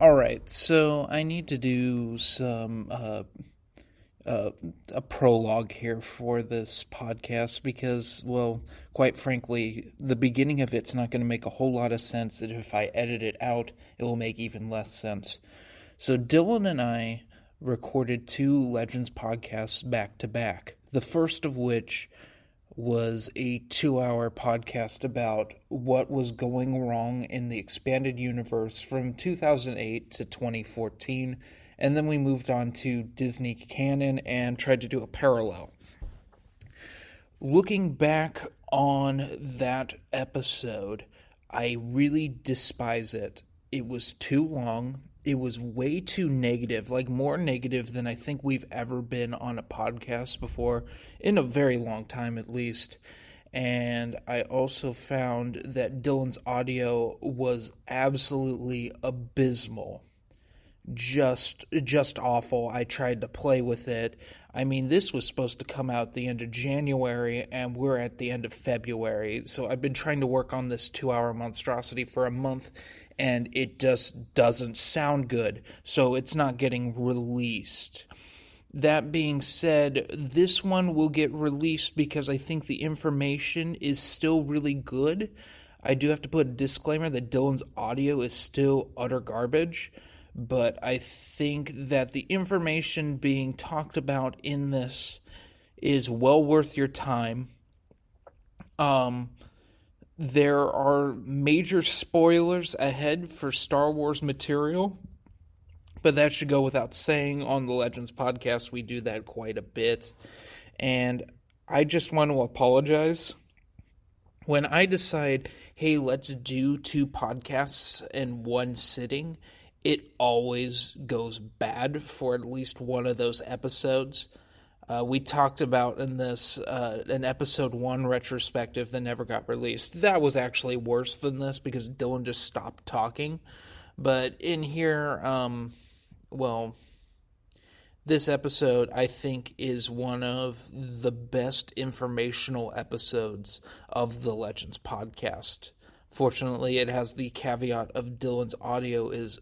All right, so I need to do some a prologue here for this podcast because, well, quite frankly, the beginning of it's not going to make a whole lot of sense. And if I edit it out, it will make even less sense. So Dylan and I recorded two Legends podcasts back to back. The first of which was a 2-hour podcast about what was going wrong in the expanded universe from 2008 to 2014. And then we moved on to Disney canon and tried to do a parallel. Looking back on that episode, I really despise it. It was too long. It was way too negative, like more negative than I think we've ever been on a podcast before, in a very long time at least. And I also found that Dylan's audio was absolutely abysmal. Just awful. I tried to play with it. I mean, this was supposed to come out the end of January, and we're at the end of February. So I've been trying to work on this 2-hour monstrosity for a month, and it just doesn't sound good. So it's not getting released. That being said, this one will get released because I think the information is still really good. I do have to put a disclaimer that Dylan's audio is still utter garbage. But I think that the information being talked about in this is well worth your time. There are major spoilers ahead for Star Wars material, but that should go without saying. On the Legends podcast, we do that quite a bit. And I just want to apologize. When I decide, hey, let's do 2 podcasts in one sitting, it always goes bad for at least one of those episodes. We talked about in this an episode 1 retrospective that never got released. That was actually worse than this because Dylan just stopped talking. But in here, this episode I think is one of the best informational episodes of the Legends podcast. Fortunately, it has the caveat of Dylan's audio is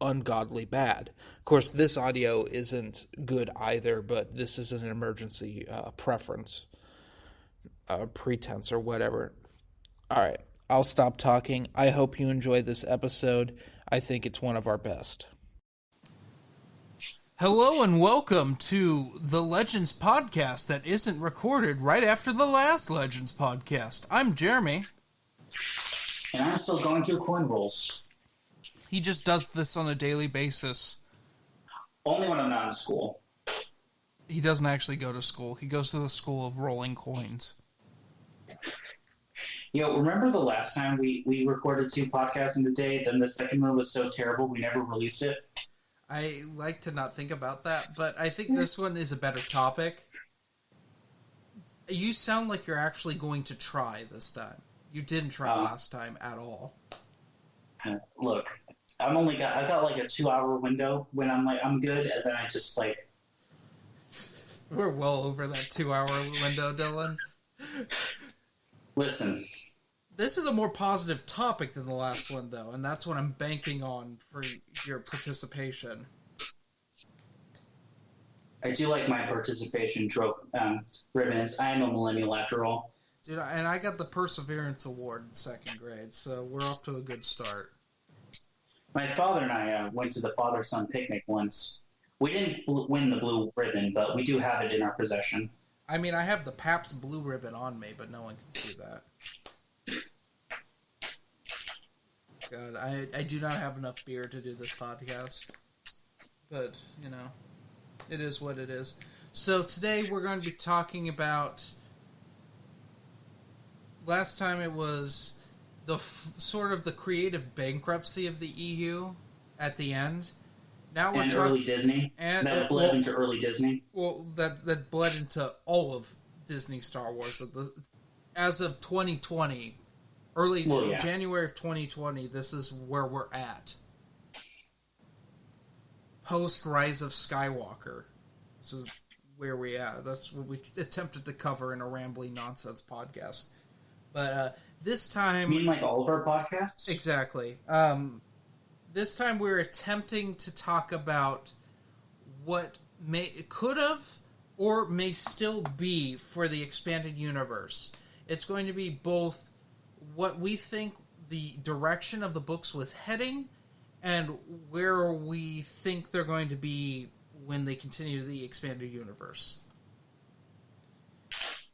ungodly bad. Of course, this audio isn't good either, but this is an emergency preference, pretense, or whatever. All right, I'll stop talking. I hope you enjoy this episode. I think it's one of our best. Hello and welcome to the Legends podcast that isn't recorded right after the last Legends podcast. I'm Jeremy. And I'm still going through coin rolls. He just does this on a daily basis. Only when I'm not in school. He doesn't actually go to school. He goes to the school of rolling coins. Remember the last time we recorded 2 podcasts in the day, then the second one was so terrible we never released it? I like to not think about that, but I think this one is a better topic. You sound like you're actually going to try this time. You didn't try last time at all. Look, I got like a 2-hour window when I'm like, I'm good, and then I just like... We're well over that 2-hour window, Dylan. Listen. This is a more positive topic than the last one, though, and that's what I'm banking on for your participation. I do like my participation ribbons. I am a millennial after all. Dude, and I got the Perseverance Award in 2nd grade, so we're off to a good start. My father and I went to the father-son picnic once. We didn't win the blue ribbon, but we do have it in our possession. I mean, I have the Pabst blue ribbon on me, but no one can see that. God, I do not have enough beer to do this podcast. But, it is what it is. So today we're going to be talking about... Last time it was the sort of the creative bankruptcy of the EU at the end. Now we're early Disney. And that bled into early Disney. Well, that bled into all of Disney Star Wars. As of 2020, January of 2020, this is where we're at. Post Rise of Skywalker. This is where we at. That's what we attempted to cover in a rambling nonsense podcast. But this time... You mean like all of our podcasts? Exactly. This time we're attempting to talk about what could have or may still be for the expanded universe. It's going to be both what we think the direction of the books was heading and where we think they're going to be when they continue the expanded universe.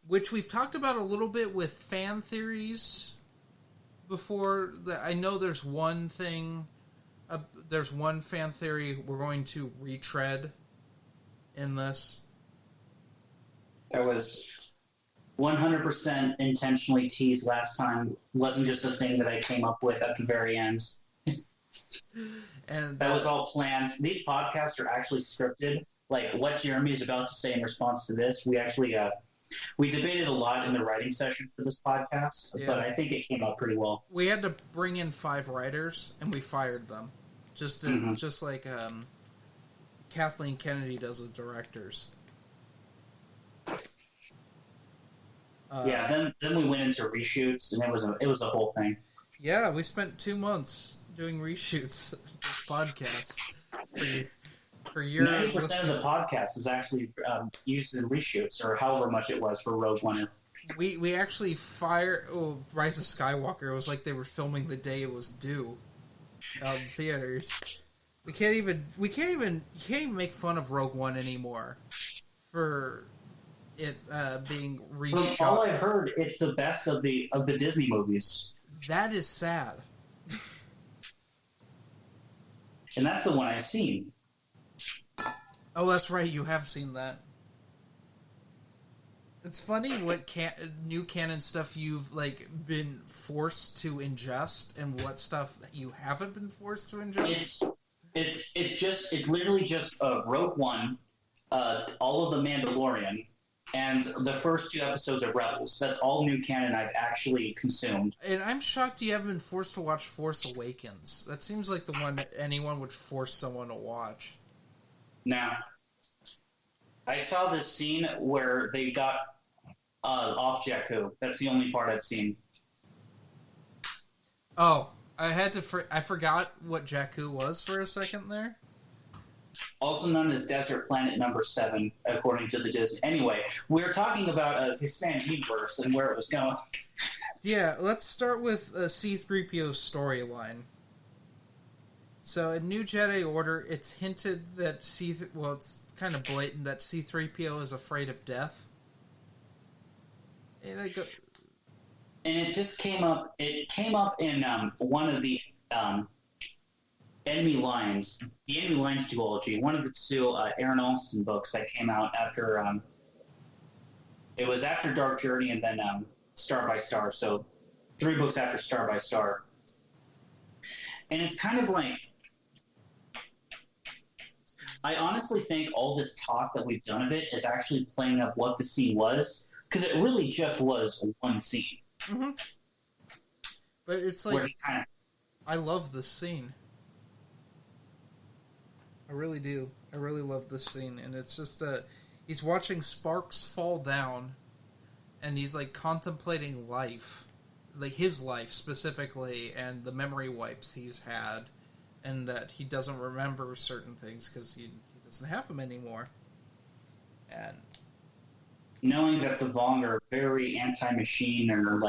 Which we've talked about a little bit with fan theories before. I know there's one thing, there's one fan theory we're going to retread in this. That was 100% intentionally teased last time. It wasn't just a thing that I came up with at the very end. And that was all planned. These podcasts are actually scripted. Like what Jeremy is about to say in response to this, we actually we debated a lot in the writing session for this podcast, but I think it came out pretty well. We had to bring in 5 writers, and we fired them, just like Kathleen Kennedy does with directors. Then we went into reshoots, and it was a whole thing. Yeah, we spent 2 months doing reshoots of this podcast for your 90% of the podcast is actually used in reshoots, or however much it was for Rogue One. We actually Rise of Skywalker. It was like they were filming the day it was due out in theaters. You can't even make fun of Rogue One anymore for it being reshot. From all I've heard, it's the best of the Disney movies. That is sad. And that's the one I've seen. Oh, that's right. You have seen that. It's funny what new canon stuff you've been forced to ingest, and what stuff that you haven't been forced to ingest. It's literally just Rogue One, all of the Mandalorian, and the first 2 episodes of Rebels. That's all new canon I've actually consumed. And I'm shocked you haven't been forced to watch Force Awakens. That seems like the one that anyone would force someone to watch. Now, I saw this scene where they got off Jakku. That's the only part I've seen. Oh, I forgot what Jakku was for a second there. Also known as Desert Planet Number 7, according to the Disney. Anyway, we're talking about Hispanic universe and where it was going. Yeah, let's start with C-3PO's storyline. So in New Jedi Order, it's hinted that it's kind of blatant that C-3PO is afraid of death. And it just came up. It came up in one of the Enemy Lines, the Enemy Lines duology, one of the 2 Aaron Alston books that came out after. It was after Dark Journey and then Star by Star. So 3 books after Star by Star. And it's kind of like, I honestly think all this talk that we've done of it is actually playing up what the scene was, because it really just was one scene. Mm-hmm. But it's like, I love this scene. I really do. I really love this scene, and it's just he's watching sparks fall down, and he's contemplating life, his life specifically, and the memory wipes he's had, and that he doesn't remember certain things because he doesn't have them anymore. And knowing that the Vong are very anti-machine and are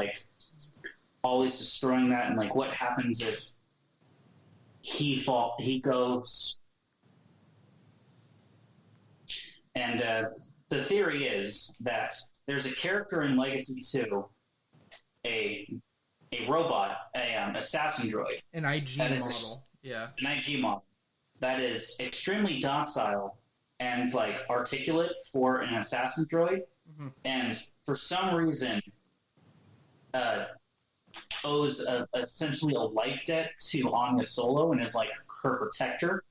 always destroying that, and what happens if he goes. And the theory is that there's a character in Legacy 2, a robot, an assassin droid. An IG model. Yeah. An IG model that is extremely docile and articulate for an assassin droid. Mm-hmm. And for some reason owes essentially a life debt to Anya Solo and is her protector.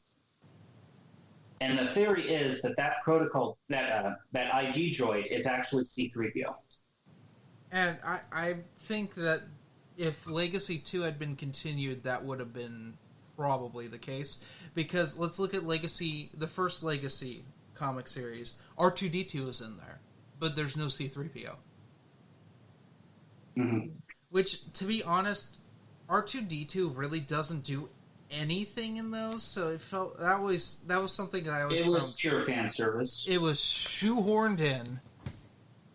And the theory is that protocol, that IG droid, is actually C-3PO. And I think that if Legacy 2 had been continued, that would have been probably the case. Because let's look at the first Legacy comic series. R2-D2 is in there, but there's no C-3PO. Mm-hmm. Which, to be honest, R2-D2 really doesn't do anything in those, so it felt that was something that I always It was found pure fan service. it was shoehorned in,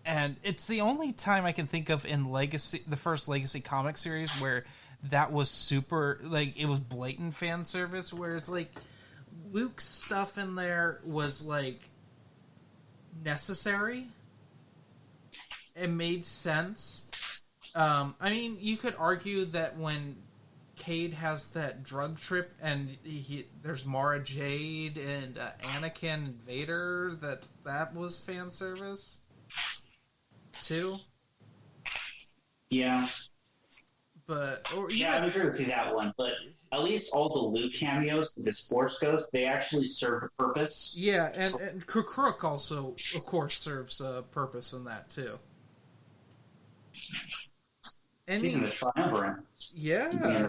and it's the only time I can think of in Legacy, the first Legacy comic series, where that was super, like, it was blatant fan service, whereas, like, Luke's stuff in there was, like, necessary. It made sense. I mean, you could argue that when Cade has that drug trip and there's Mara Jade and Anakin and Vader, that was fan service too. Yeah. But I would agree with you that one. But at least all the Luke cameos with his Force Ghost, they actually served a purpose. Yeah, and Crook also, of course, serves a purpose in that too. And he's in the Triumvirate. Yeah.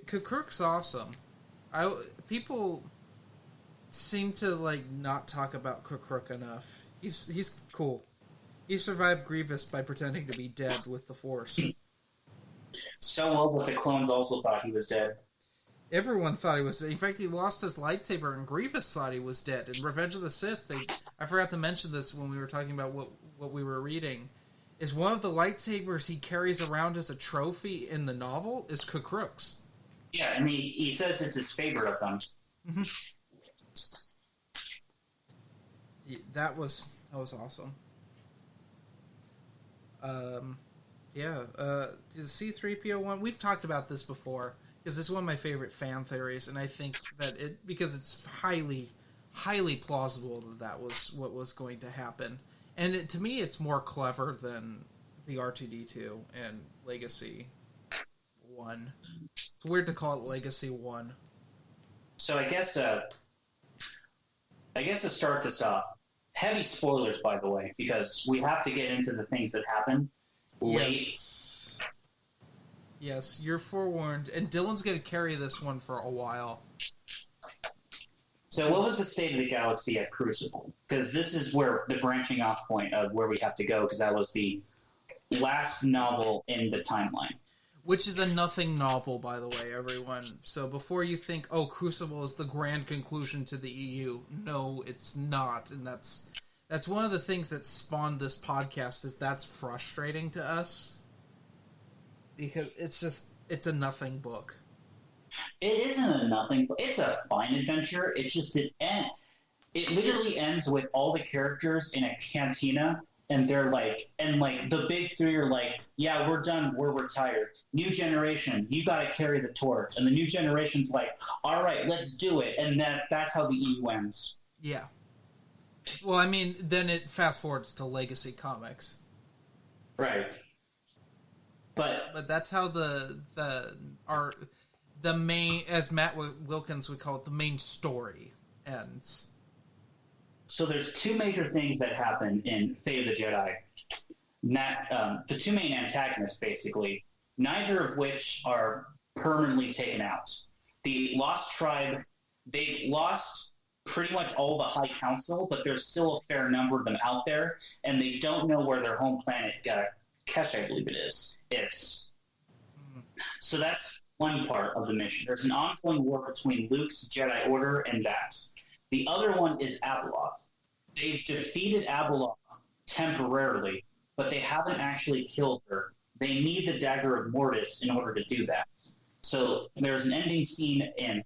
Crook's awesome. People seem to like not talk about Crook enough. He's cool. He survived Grievous by pretending to be dead with the Force. So well that the clones also thought he was dead. Everyone thought he was dead. In fact, he lost his lightsaber, and Grievous thought he was dead. In Revenge of the Sith, I forgot to mention this when we were talking about what we were reading, is one of the lightsabers he carries around as a trophy in the novel is Crook's. Yeah, I mean, he says it's his favorite of them. Mm-hmm. That was awesome. The C-3PO one, we've talked about this before, because this is one of my favorite fan theories, and I think that because it's highly, highly plausible that was what was going to happen. And to me, it's more clever than the R2-D2 and Legacy 1. It's weird to call it Legacy 1. So I guess to start this off, heavy spoilers, by the way, because we have to get into the things that happen late. Yes, you're forewarned. And Dylan's going to carry this one for a while. So what was the state of the galaxy at Crucible? Because this is where the branching off point of where we have to go, because that was the last novel in the timeline. Which is a nothing novel, by the way, everyone. So before you think, oh, Crucible is the grand conclusion to the EU, no, it's not. And that's one of the things that spawned this podcast, is that's frustrating to us. Because it's a nothing book. It isn't a nothing, but it's a fine adventure. It's just it literally ends with all the characters in a cantina, and they're like, the big three are like, yeah, we're done, we're retired. New generation, you got to carry the torch, and the new generation's like, all right, let's do it, and that's how the EU ends. Yeah. Well, I mean, then it fast forwards to Legacy Comics, right? But that's how the main, as Matt Wilkins would call it, the main story ends. So there's two major things that happen in Fate of the Jedi. The two main antagonists, basically, neither of which are permanently taken out. The Lost Tribe, they lost pretty much all the High Council, but there's still a fair number of them out there, and they don't know where their home planet, Kesh, I believe it is. So that's one part of the mission. There's an ongoing war between Luke's Jedi Order and that. The other one is Abeloth. They've defeated Abeloth temporarily, but they haven't actually killed her. They need the Dagger of Mortis in order to do that. So there's an ending scene, and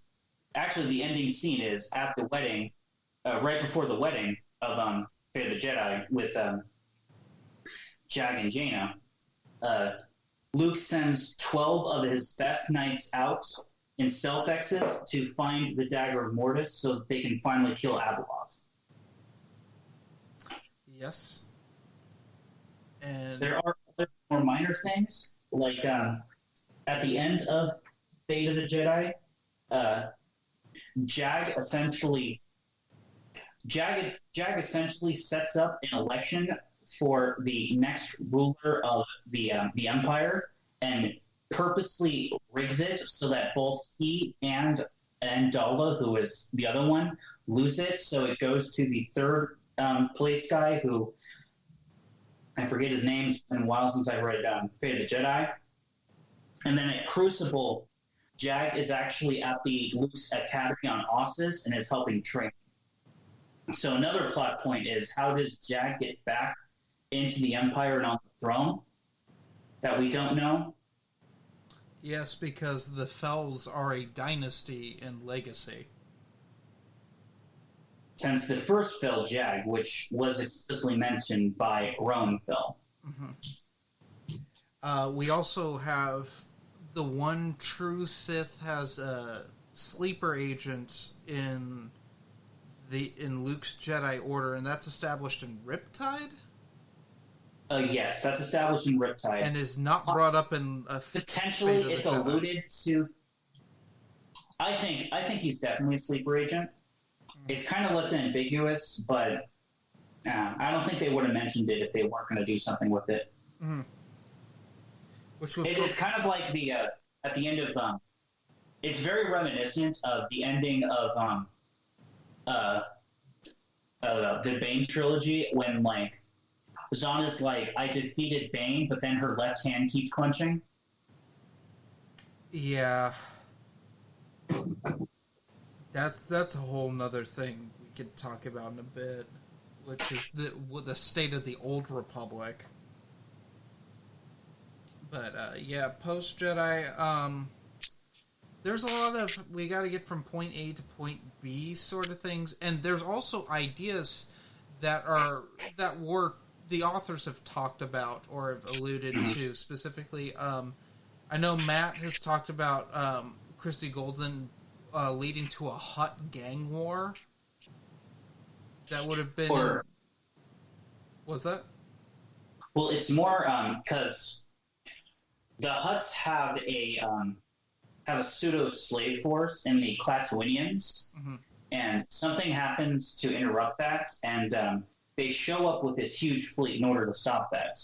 actually the ending scene is at the wedding, right before the wedding of Fate of the Jedi with Jag and Jaina. Luke sends 12 of his best knights out in stealth exits to find the Dagger of Mortis so that they can finally kill Abeloth. Yes. And there are other more minor things, like at the end of Fate of the Jedi, Jag essentially sets up an election for the next ruler of the Empire, and purposely rigs it so that both he and Dala, who is the other one, lose it. So it goes to the third place guy, who I forget his name. It's been a while since I read Fate of the Jedi. And then at Crucible, Jag is actually at the Luke's Academy on Ossus and is helping train. So another plot point is, how does Jag get back into the Empire and on the throne? That we don't know. Yes, because the Fells are a dynasty in Legacy. Since the first Fel Jag, which was explicitly mentioned by Roan Fel. We also have the one true Sith has a sleeper agent in Luke's Jedi Order, and that's established in Riptide? Yes, that's established in Riptide. And is not brought up in a potentially it's alluded to. I think he's definitely a sleeper agent. It's kind of left ambiguous, but I don't think they would have mentioned it if they weren't going to do something with it. Mm-hmm. It's kind of like the at the end of it's very reminiscent of the ending of the Bane trilogy, when like Zana's like, I defeated Bane, but then her left hand keeps clenching. Yeah. That's a whole nother thing we could talk about in a bit, which is the state of the Old Republic. But yeah, post Jedi, there's a lot of, we got to get from point A to point B sort of things, and there's also ideas that were the authors have talked about or have alluded to specifically. I know Matt has talked about Christy Golden leading to a Hutt gang war. That would have been. What's that? Well, it's more because the Hutts have a pseudo slave force in the Klaxoinians, and something happens to interrupt that, and they show up with this huge fleet in order to stop that.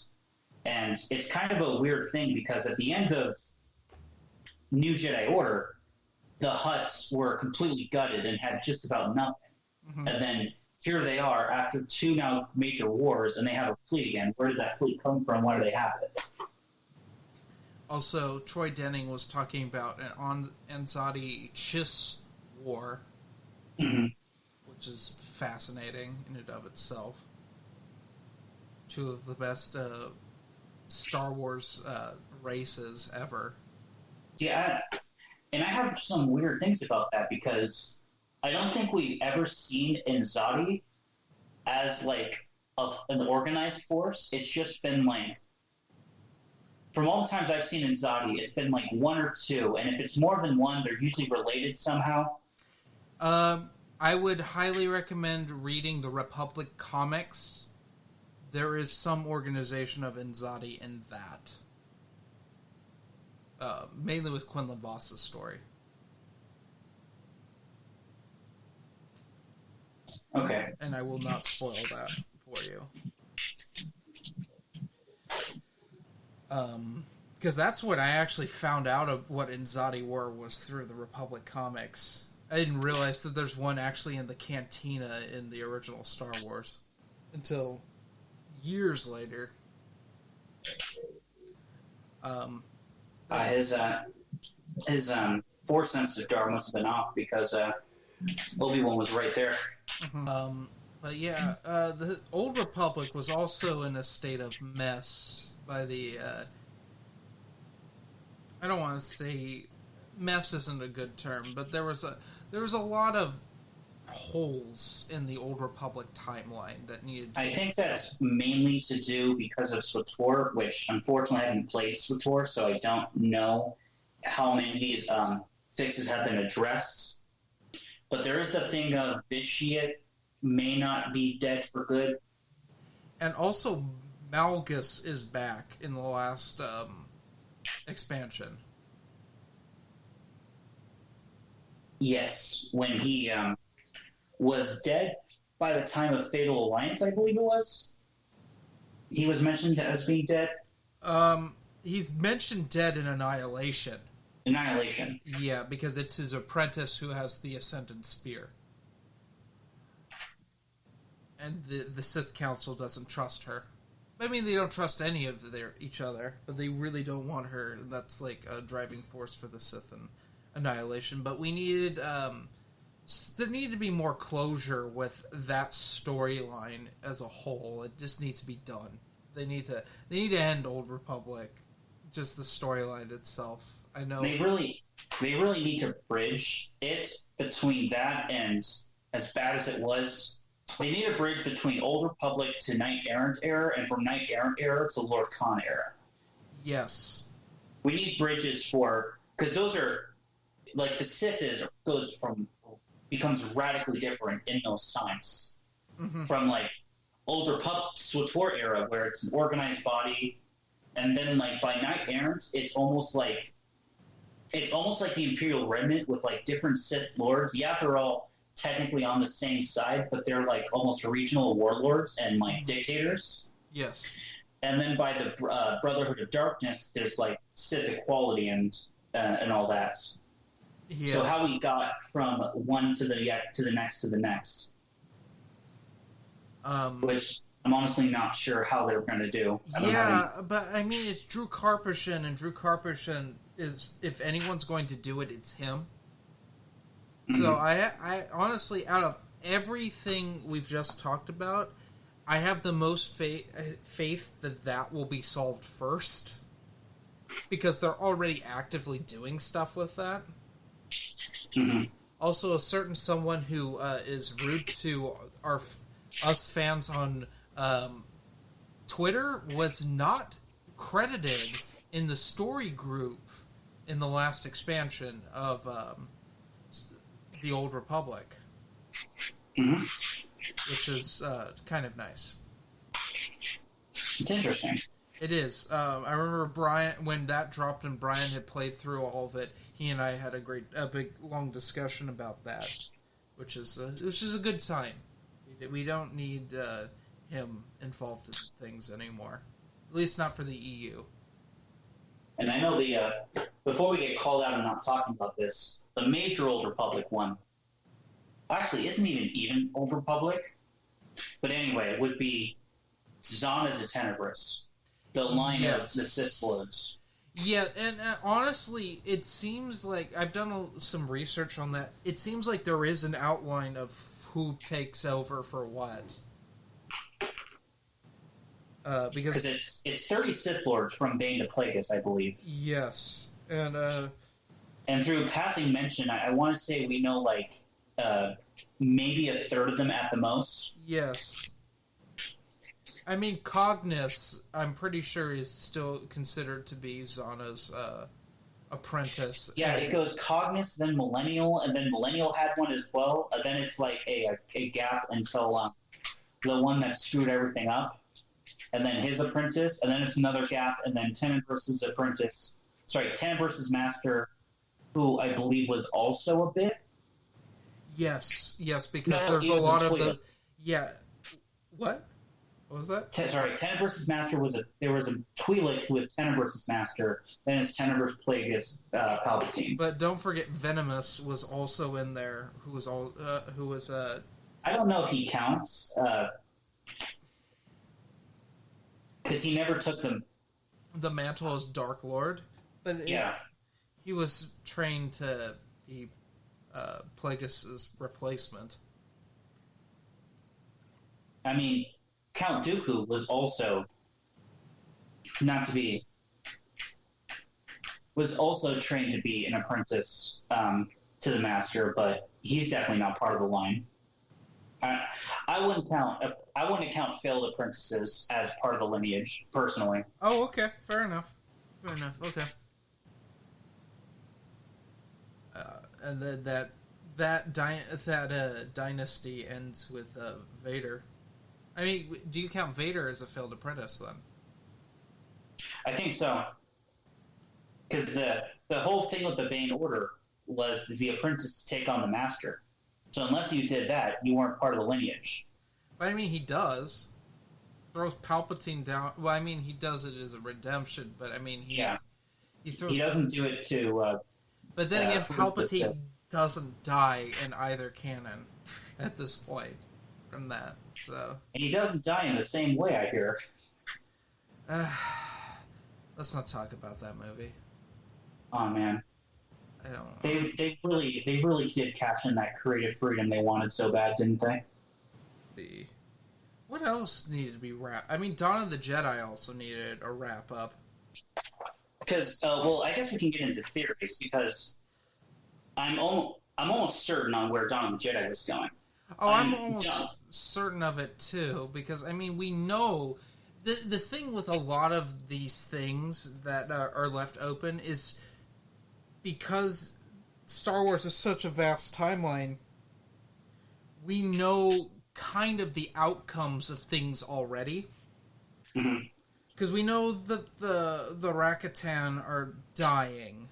And it's kind of a weird thing because at the end of New Jedi Order, the Hutts were completely gutted and had just about nothing. And then here they are after two now major wars, and they have a fleet again. Where did that fleet come from? Why do they have it? Also, Troy Denning was talking about an Anzadi Chiss war, which is fascinating in and of itself. Two of the best Star Wars races ever. Yeah, and I have some weird things about that because I don't think we've ever seen Anzadi as like an organized force. It's just been like, from all the times I've seen Anzadi, it's been like one or two, and if it's more than one, they're usually related somehow. I would highly recommend reading the Republic comics. There is some organization of Anzadi in that. Mainly with Quinlan Voss's story. Okay. And I will not spoil that for you. Because that's what I actually found out of what Anzadi were was through the Republic comics. I didn't realize that there's one actually in the Cantina in the original Star Wars until years later. His force sensitive jar must have been off because Obi-Wan was right there. But yeah, the Old Republic was also in a state of mess by the. I don't want to say mess isn't a good term, but there was a lot of holes in the Old Republic timeline that needed. I think that's mainly to do because of SWTOR, which unfortunately I haven't played SWTOR, so I don't know how many of these fixes have been addressed. But there is the thing of Vitiate may not be dead for good. And also, Malgus is back in the last expansion. Yes, when he was dead by the time of Fatal Alliance, I believe it was. He was mentioned as being dead. He's mentioned dead in Annihilation. Annihilation. Yeah, because it's his apprentice who has the Ascended Spear. And the Sith Council doesn't trust her. I mean, they don't trust any of each other, but they really don't want her. That's like a driving force for the Sith and Annihilation, but we needed there needed to be more closure with that storyline as a whole. It just needs to be done. They need to end Old Republic, just the storyline itself. I know they really need to bridge it between that and, as bad as it was, they need a bridge between Old Republic to Knight Errant era, and from Knight Errant era to Lord Khan era. Yes, we need bridges because those are like the Sith becomes radically different in those times. Mm-hmm. From like Old Republic SWTOR era, where it's an organized body, and then like by Knight Errant, it's almost like the Imperial Remnant with like different Sith lords. Yeah, they're all technically on the same side, but they're like almost regional warlords and like dictators. Yes. And then by the Brotherhood of Darkness, there's like Sith equality and all that. Yes. So how we got from one to the next, which I'm honestly not sure how they're going to do. But I mean, it's Drew Karpyshyn, and Drew Karpyshyn is, if anyone's going to do it, it's him. Mm-hmm. So I honestly, out of everything we've just talked about, I have the most faith that will be solved first, because they're already actively doing stuff with that. Mm-hmm. Also, a certain someone who is rude to us fans on Twitter was not credited in the story group in the last expansion of the Old Republic, mm-hmm. which is kind of nice. It's interesting. It is. I remember Brian, when that dropped and Brian had played through all of it, he and I had a big, long discussion about that, which is a good sign. We don't need him involved in things anymore. At least not for the EU. And I know before we get called out and not talking about this, the major Old Republic one actually isn't even Old Republic. But anyway, it would be Zana de Tenebris, the line of the Sith Lords. Yeah, and honestly, it seems like, I've done some research on that, it seems like there is an outline of who takes over for what. Because it's 30 Sith Lords from Bane to Plagueis, I believe. Yes, and through passing mention, I want to say we know like maybe a third of them at the most. Yes. I mean, Cognis, I'm pretty sure, is still considered to be Zana's apprentice. Yeah, it goes Cognis, then Millennial, and then Millennial had one as well. And then it's like a gap until the one that screwed everything up, and then his apprentice, and then it's another gap, and then Tenebris's apprentice. Sorry, Tenebris's master, who I believe was also a bit. Yes, because there's a lot of the. Yeah. What? What was that? Tenebris's master there was a Twi'lek who was Tenebris's master, then it's Tenebris Plagueis Palpatine. But don't forget, Venomous was also in there, who was I don't know if he counts, because he never took the mantle as Dark Lord, but yeah, he was trained to be Plagueis' replacement. I mean, Count Dooku was also trained to be an apprentice to the master, but he's definitely not part of the line. I wouldn't count failed apprentices as part of the lineage, personally. Oh, okay, fair enough. Okay. And then that dynasty ends with Vader. I mean, do you count Vader as a failed apprentice, then? I think so. Because the whole thing with the Bane Order was the apprentice to take on the master. So unless you did that, you weren't part of the lineage. But I mean, he does. Throws Palpatine down. Well, I mean, he does it as a redemption, but I mean, he throws... He doesn't do it to... but then again, Palpatine doesn't die in either canon at this point from that. So, and he doesn't die in the same way, I hear. Let's not talk about that movie. Oh, man. I don't know. They really did cash in that creative freedom they wanted so bad, didn't they? The What else needed to be wrapped? I mean, Dawn of the Jedi also needed a wrap up. Because well, I guess we can get into theories because I'm almost certain on where Dawn of the Jedi was going. Oh, I'm almost certain of it too, because I mean, we know the thing with a lot of these things that are left open is because Star Wars is such a vast timeline. We know kind of the outcomes of things already. Mm-hmm. Because we know that the Rakatan are dying,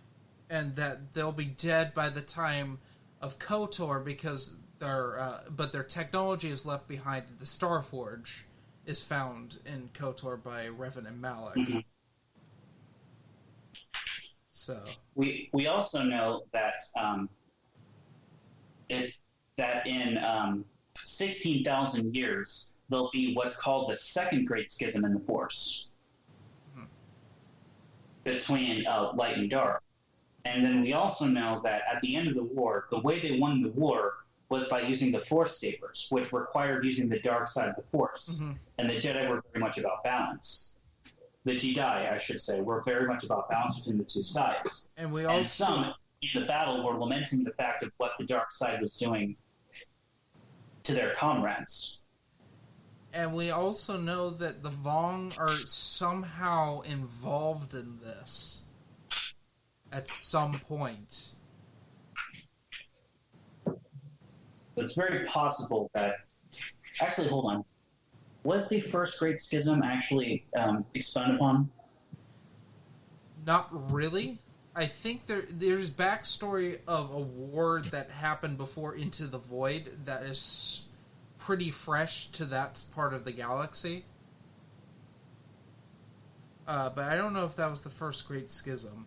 and that they'll be dead by the time of KOTOR because their technology is left behind. The Starforge is found in KOTOR by Revan and Malak. Mm-hmm. So we also know that in 16,000 years there'll be what's called the Second Great Schism in the Force between light and dark. And then we also know that at the end of the war, the way they won the war was by using the Force sabers, which required using the dark side of the Force. Mm-hmm. And the Jedi were very much about balance. The Jedi, I should say, were very much about balance between the two sides. And some in the battle were lamenting the fact of what the dark side was doing to their comrades. And we also know that the Vong are somehow involved in this at some point. It's very possible that... Actually, hold on. Was the First Great Schism actually expounded upon? Not really. I think there's backstory of a war that happened before Into the Void that is pretty fresh to that part of the galaxy. But I don't know if that was the First Great Schism.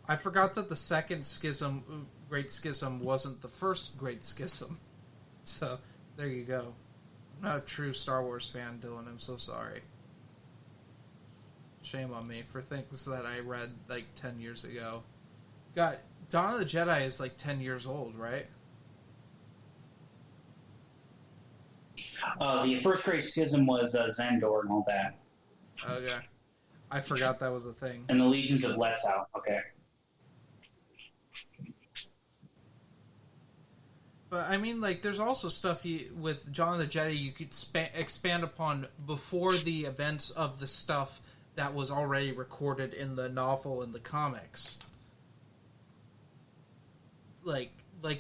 I forgot that the second Great Schism wasn't the first Great Schism. So, there you go. I'm not a true Star Wars fan, Dylan. I'm so sorry. Shame on me for things that I read like 10 years ago. God, Dawn of the Jedi is like 10 years old, right? The First Great Schism was Xandor and all that. Okay. I forgot that was a thing. And the Legions of Leto. Okay. But, I mean, like, there's also stuff with Dawn of the Jedi you could expand upon before the events of the stuff that was already recorded in the novel and the comics. Like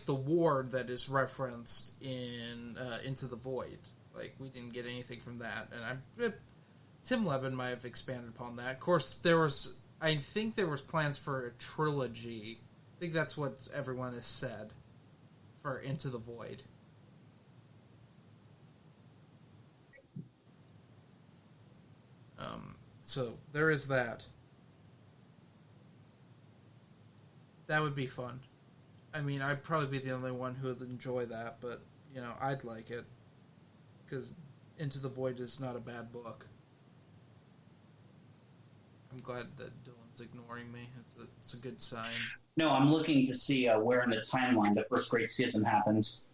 the war that is referenced in Into the Void. Like, we didn't get anything from that. And Tim Levin might have expanded upon that. Of course, I think there was plans for a trilogy. I think that's what everyone has said for Into the Void. So there is that. That would be fun. I mean, I'd probably be the only one who would enjoy that, but, you know, I'd like it. Because Into the Void is not a bad book. I'm glad that Dylan's ignoring me. It's a good sign. No, I'm looking to see where in the timeline the First Great Schism happens.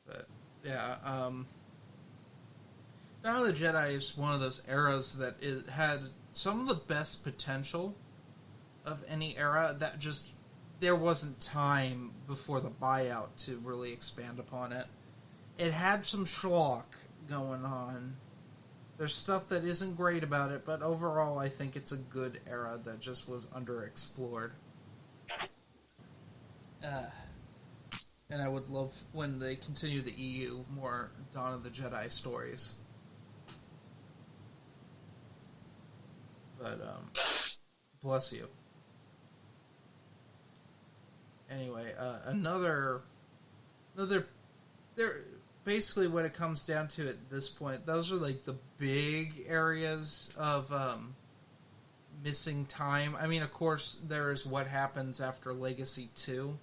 But, yeah, Dawn of the Jedi is one of those eras that had some of the best potential of any era that just... There wasn't time before the buyout to really expand upon it. It had some schlock going on. There's stuff that isn't great about it, but overall I think it's a good era that just was underexplored. And I would love when they continue the EU more Dawn of the Jedi stories. But, bless you. Anyway, another, there, basically what it comes down to at this point, those are like the big areas of, missing time. I mean, of course, there is what happens after Legacy 2,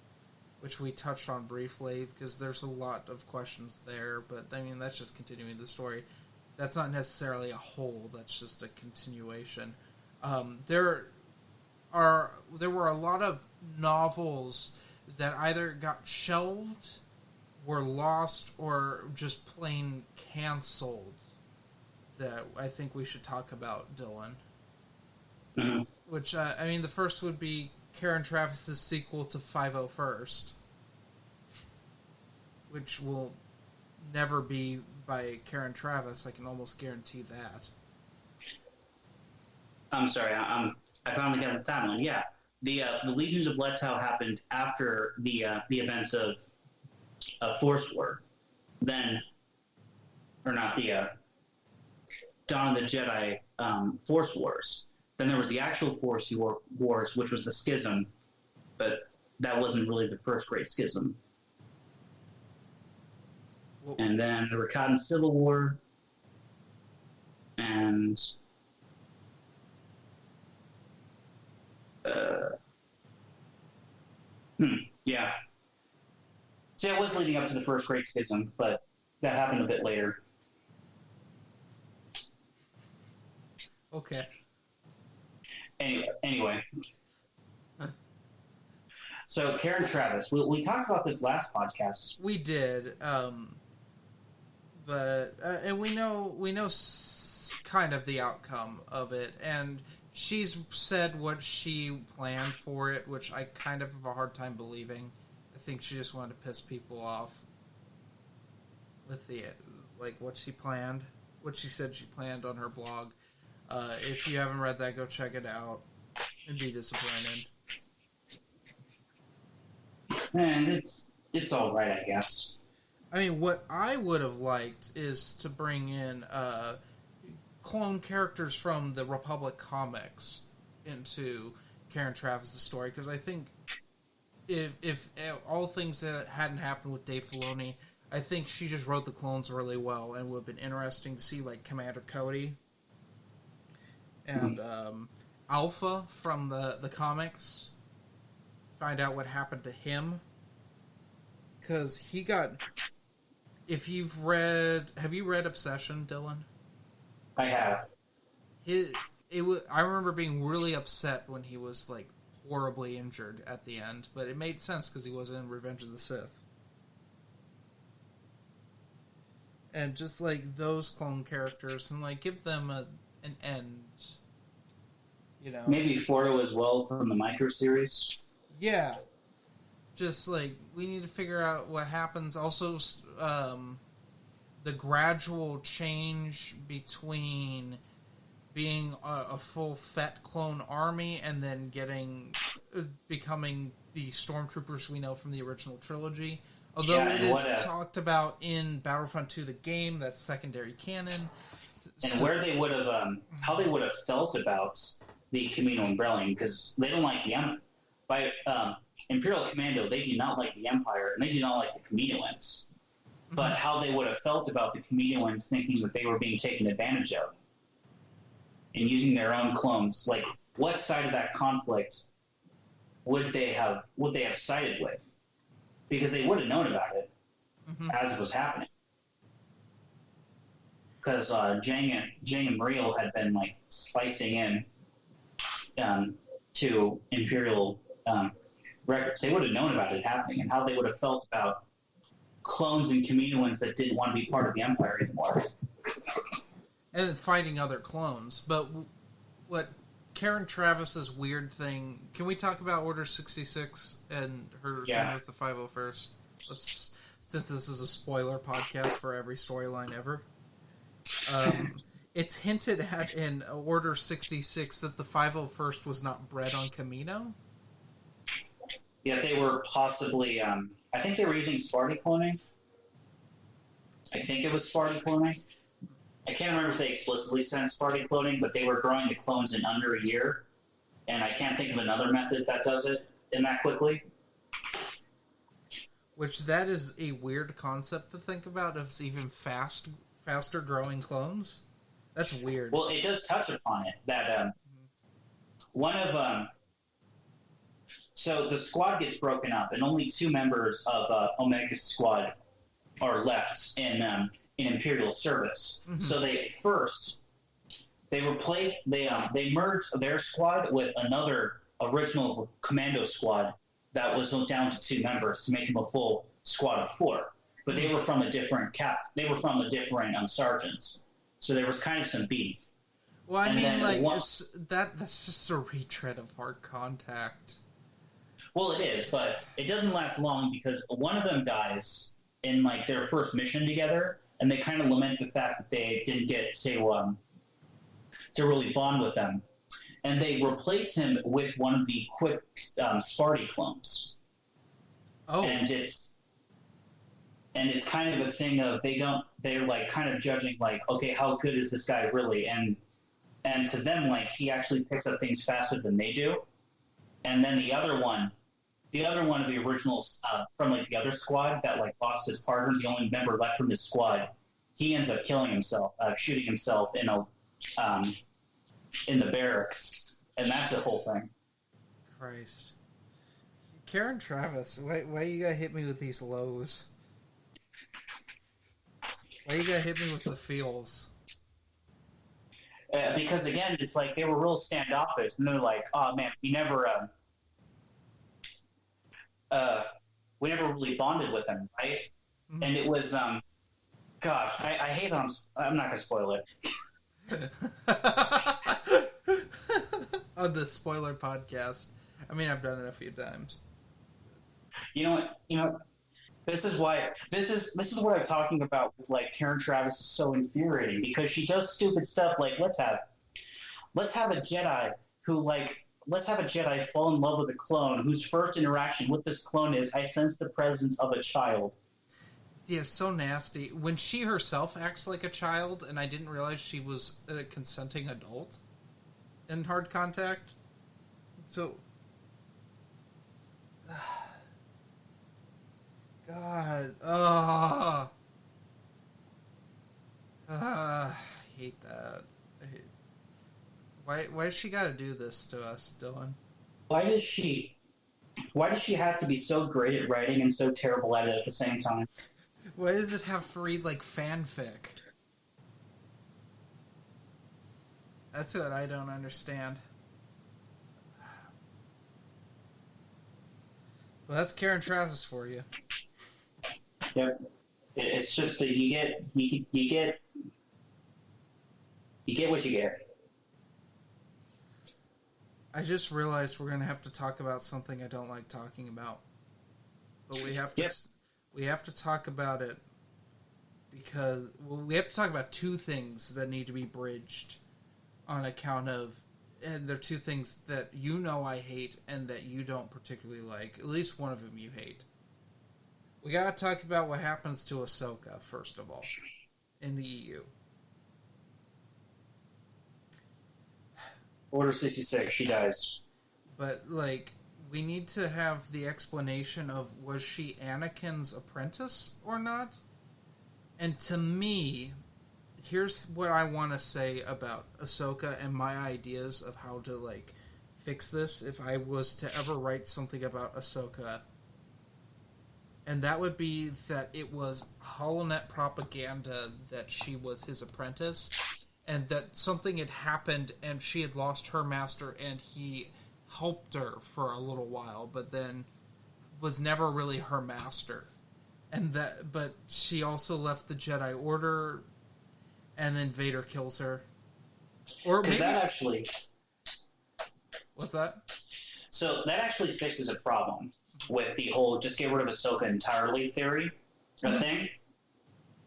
which we touched on briefly, because there's a lot of questions there, but, I mean, that's just continuing the story. That's not necessarily a whole. That's just a continuation. There were a lot of novels that either got shelved, were lost, or just plain canceled that I think we should talk about, Dylan. Mm-hmm. Which, the first would be Karen Travis's sequel to 501st, which will never be by Karen Travis. I can almost guarantee that. I'm sorry, I finally got that one. Yeah, the Legions of Leto happened after the events of Force War, then, or not the Dawn of the Jedi Force Wars. Then there was the actual Force Wars, which was the Schism, but that wasn't really the first great schism. Well, and then the Rakatan Civil War, and yeah. See, it was leading up to the first Great Schism, but that happened a bit later. Okay. Anyway. So, Karen Travis, we talked about this last podcast. We did, but and we know kind of the outcome of it, and she's said what she planned for it, which I kind of have a hard time believing. I think she just wanted to piss people off with what she planned, what she said she planned on her blog. If you haven't read that, go check it out and be disappointed. And it's all right, I guess. I mean, what I would have liked is to bring in clone characters from the Republic comics into Karen Travis' story, because I think if all things that hadn't happened with Dave Filoni, I think she just wrote the clones really well, and would have been interesting to see like Commander Cody and Alpha from the comics. Find out what happened to him, because he got. If you've read, have you read Obsession, Dylan? I have. I remember being really upset when he was like horribly injured at the end, but it made sense because he was in Revenge of the Sith. And just like those clone characters, and like give them an end. You know, maybe Fordo as well from the Micro series. Yeah, just like we need to figure out what happens. Also, the gradual change between being a full Fett clone army and then becoming the stormtroopers we know from the original trilogy. Although it is talked about in Battlefront 2, the game, that's secondary canon. And where they would have, how they would have felt about the Kamino and Brellian, because they don't like the Empire. By Imperial Commando, they do not like the Empire, and they do not like the Kaminoans. But how they would have felt about the Kaminoans thinking that they were being taken advantage of and using their own clones, like what side of that conflict would they have sided with? Because they would have known about it as it was happening. Because Jang and Muriel had been like slicing in to Imperial records. They would have known about it happening and how they would have felt about clones and Kaminoans that didn't want to be part of the Empire anymore. And finding other clones. But what Karen Travis's weird thing... Can we talk about Order 66 and her thing with the 501st? Since this is a spoiler podcast for every storyline ever. It's hinted at in Order 66 that the 501st was not bred on Kamino. Yeah, they were possibly... I think they were using Sparty cloning. I think it was Sparty cloning. I can't remember if they explicitly said Sparty cloning, but they were growing the clones in under a year. And I can't think of another method that does it in that quickly. Which, that is a weird concept to think about, if it's even faster growing clones. That's weird. Well, it does touch upon it. That one of... So the squad gets broken up, and only 2 members of Omega's squad are left in Imperial service. Mm-hmm. So they merged their squad with another original commando squad that was down to 2 members to make them a full squad of 4. But they were from a different sergeants. So there was kind of some beef. Well, I mean, like, that's just a retread of Hard Contact. Well, it is, but it doesn't last long because one of them dies in, like, their first mission together, and they kind of lament the fact that they didn't get to really bond with them. And they replace him with one of the quick Sparty clones. Oh. And it's kind of a thing of they're like kind of judging, like, okay, how good is this guy really? And to them, like, he actually picks up things faster than they do. And then the other one of the originals from, like, the other squad that, like, lost his partner, the only member left from his squad, he ends up killing himself, shooting himself in the barracks, and that's the whole thing. Christ, Karen Traviss, why you gotta hit me with these lows? Why you gotta hit me with the feels? Because again, it's like they were real standoffish, and they're like, "Oh man, we never really bonded with them, right?" Mm-hmm. And it was, gosh, I hate them. I'm not gonna spoil it. On the spoiler podcast. I mean, I've done it a few times. You know what? This is what I'm talking about with, like, Karen Traviss is so infuriating because she does stupid stuff like let's have a Jedi fall in love with a clone whose first interaction with this clone is, I sense the presence of a child. Yeah, so nasty. When she herself acts like a child, and I didn't realize she was a consenting adult in Hard Contact. So, God, I hate that. Why does she got to do this to us, Dylan? Why does she have to be so great at writing and so terrible at it at the same time? Why does it have to read like fanfic? That's what I don't understand. Well, that's Karen Traviss for you. Yep. It's just you get what you get. I just realized we're going to have to talk about something I don't like talking about. But we have to... Yep. We have to talk about it because we have to talk about 2 things that need to be bridged on account of, and they're 2 things that I hate and that you don't particularly like. At least one of them you hate. We gotta talk about what happens to Ahsoka, first of all, in the EU. Order 66, she dies. But, like, we need to have the explanation of, was she Anakin's apprentice or not? And to me, here's what I want to say about Ahsoka and my ideas of how to, like, fix this if I was to ever write something about Ahsoka. And that would be that it was HoloNet propaganda that she was his apprentice, and that something had happened and she had lost her master and he helped her for a little while, but then was never really her master. But she also left the Jedi Order, and then Vader kills her. Or maybe that actually. What's that? So that actually fixes a problem with the whole just get rid of Ahsoka entirely theory or thing,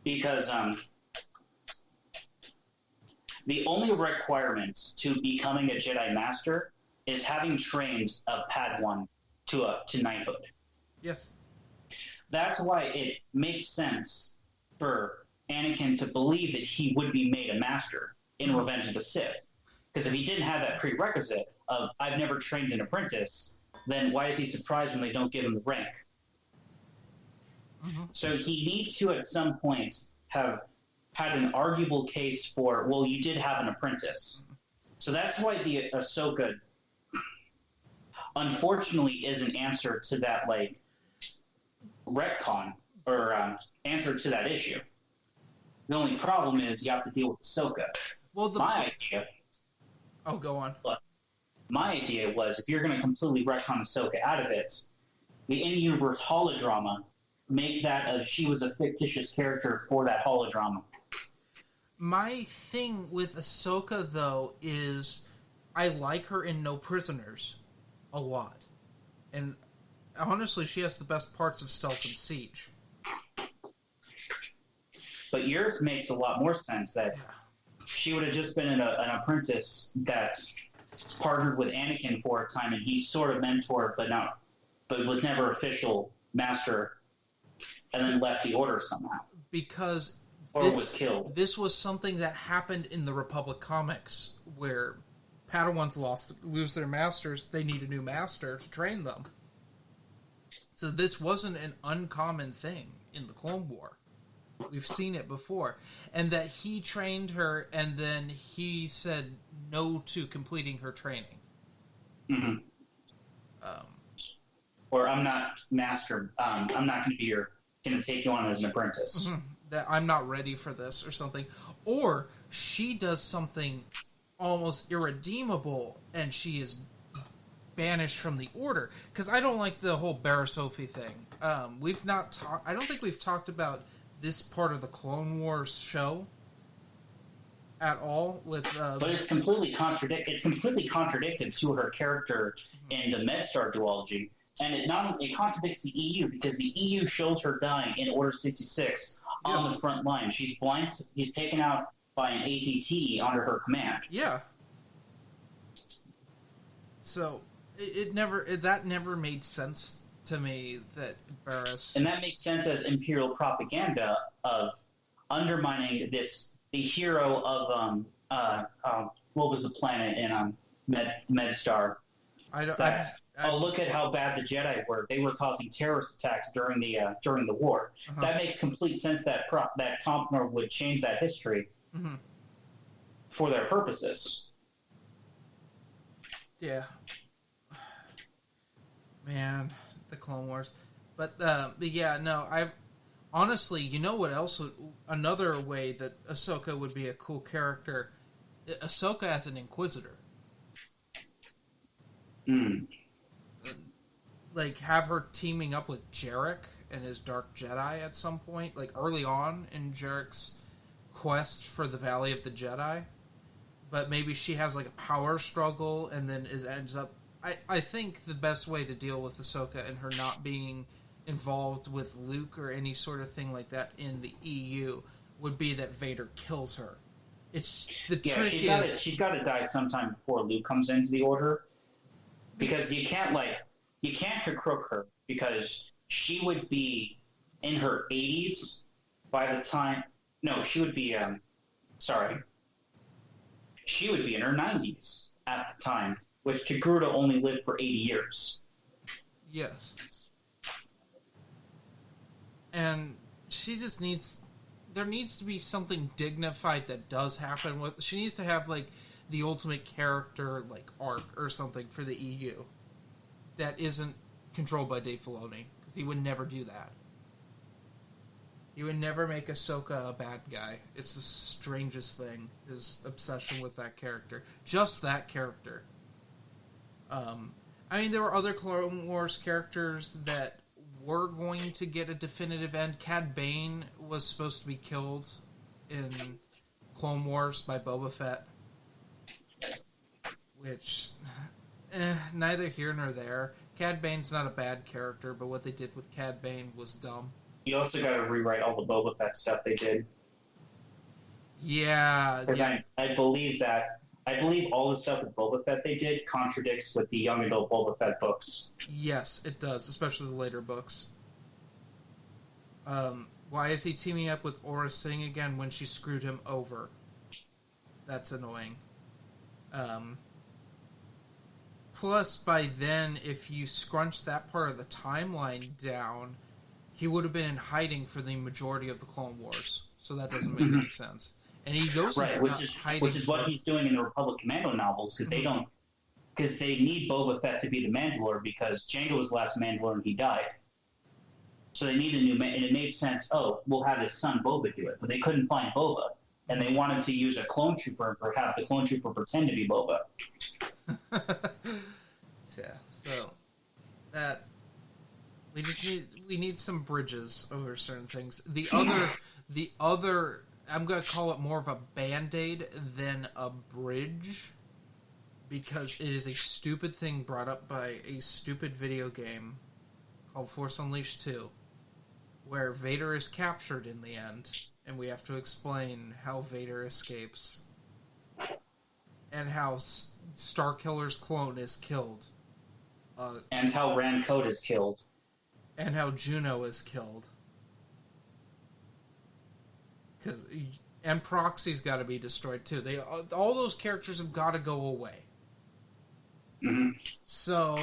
because the only requirement to becoming a Jedi Master is having trained a Padawan to knighthood. Yes. That's why it makes sense for Anakin to believe that he would be made a master in Revenge of the Sith. Because if he didn't have that prerequisite of, I've never trained an apprentice, then why is he surprised when they don't give him the rank? Mm-hmm. So he needs to, at some point, have had an arguable case for, well, you did have an apprentice. So that's why the Ahsoka, unfortunately, is an answer to that, like, retcon or answer to that issue. The only problem is you have to deal with Ahsoka. Well, my idea. Oh, go on. Look, my idea was if you're going to completely retcon Ahsoka out of it, the in-universe holodrama, make that she was a fictitious character for that holodrama. My thing with Ahsoka, though, is I like her in No Prisoners a lot. And honestly, she has the best parts of Stealth and Siege. But yours makes a lot more sense that she would have just been an apprentice that's partnered with Anakin for a time, and he sort of mentored, but was never official master, and then left the Order somehow. Because was killed. This was something that happened in the Republic comics, where Padawans lose their masters, they need a new master to train them. So this wasn't an uncommon thing in the Clone War. We've seen it before. And that he trained her, and then he said no to completing her training. Mm-hmm. Or I'm not master. I'm not going to take you on as an apprentice. Mm-hmm. That I'm not ready for this or something. Or she does something almost irredeemable, and she is banished from the Order. Because I don't like the whole Barriss Offee thing. I don't think we've talked about this part of the Clone Wars show at all. But it's completely contradictory to her character in the MedStar duology, and it contradicts the EU because the EU shows her dying in Order 66 on the front line. She's blind. He's taken out by an ATT under her command. Yeah. So that never made sense to me, that Barriss... And that makes sense as Imperial propaganda of undermining the hero of what was the planet in MedStar? Look at how bad the Jedi were. They were causing terrorist attacks during the war. Uh-huh. That makes complete sense that Compner would change that history for their purposes. Yeah. Man, the Clone Wars. But yeah, no, honestly, you know what else another way that Ahsoka would be a cool character? Ahsoka as an Inquisitor. Like, have her teaming up with Jarek and his Dark Jedi at some point, like early on in Jarek's quest for the Valley of the Jedi. But maybe she has like a power struggle and then ends up... I think the best way to deal with Ahsoka and her not being involved with Luke or any sort of thing like that in the EU would be that Vader kills her. She's got to die sometime before Luke comes into the Order, because you can't crook her, because she would be in her 80s by the time. No, she would be. She would be in her 90s at the time, which Togruta only lived for 80 years. Yes. And she just needs... There needs to be something dignified that does happen with... She needs to have, like, the ultimate character, like, arc or something for the EU that isn't controlled by Dave Filoni, because he would never do that. He would never make Ahsoka a bad guy. It's the strangest thing, his obsession with that character. Just that character. I mean, there were other Clone Wars characters that were going to get a definitive end. Cad Bane was supposed to be killed in Clone Wars by Boba Fett. Which, neither here nor there. Cad Bane's not a bad character, but what they did with Cad Bane was dumb. You also got to rewrite all the Boba Fett stuff they did. Yeah. Because I believe all the stuff with Boba Fett they did contradicts with the young adult Boba Fett books. Yes, it does, especially the later books. Why is he teaming up with Aurra Sing again when she screwed him over? That's annoying. Plus, by then, if you scrunch that part of the timeline down, he would have been in hiding for the majority of the Clone Wars. So that doesn't make any sense. And he goes into hiding, which is what he's doing in the Republic Commando novels, because they need Boba Fett to be the Mandalore, because Jango was the last Mandalore and he died. So they need a new man, and it made sense. Oh, we'll have his son Boba do it, but they couldn't find Boba, and they wanted to use a clone trooper or have the clone trooper pretend to be Boba. Yeah, so that we need some bridges over certain things. The other I'm gonna call it more of a band-aid than a bridge, because it is a stupid thing brought up by a stupid video game called Force Unleashed 2, where Vader is captured in the end, and we have to explain how Vader escapes, and how Starkiller's clone is killed. And how Ram Code is killed. And how Juno is killed. And Proxy's got to be destroyed too. All those characters have got to go away. Mm-hmm. So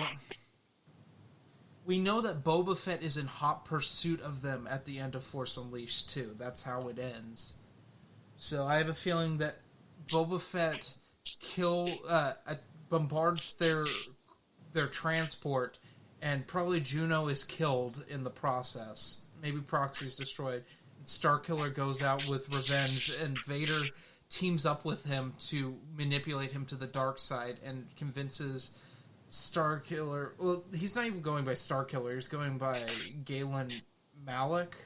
we know that Boba Fett is in hot pursuit of them at the end of Force Unleashed 2. That's how it ends. So I have a feeling that Boba Fett bombards their transport, and probably Juno is killed in the process. Maybe Proxy's destroyed. Starkiller goes out with revenge, and Vader teams up with him to manipulate him to the dark side and convinces Starkiller... Well, he's not even going by Starkiller. He's going by Galen Malik.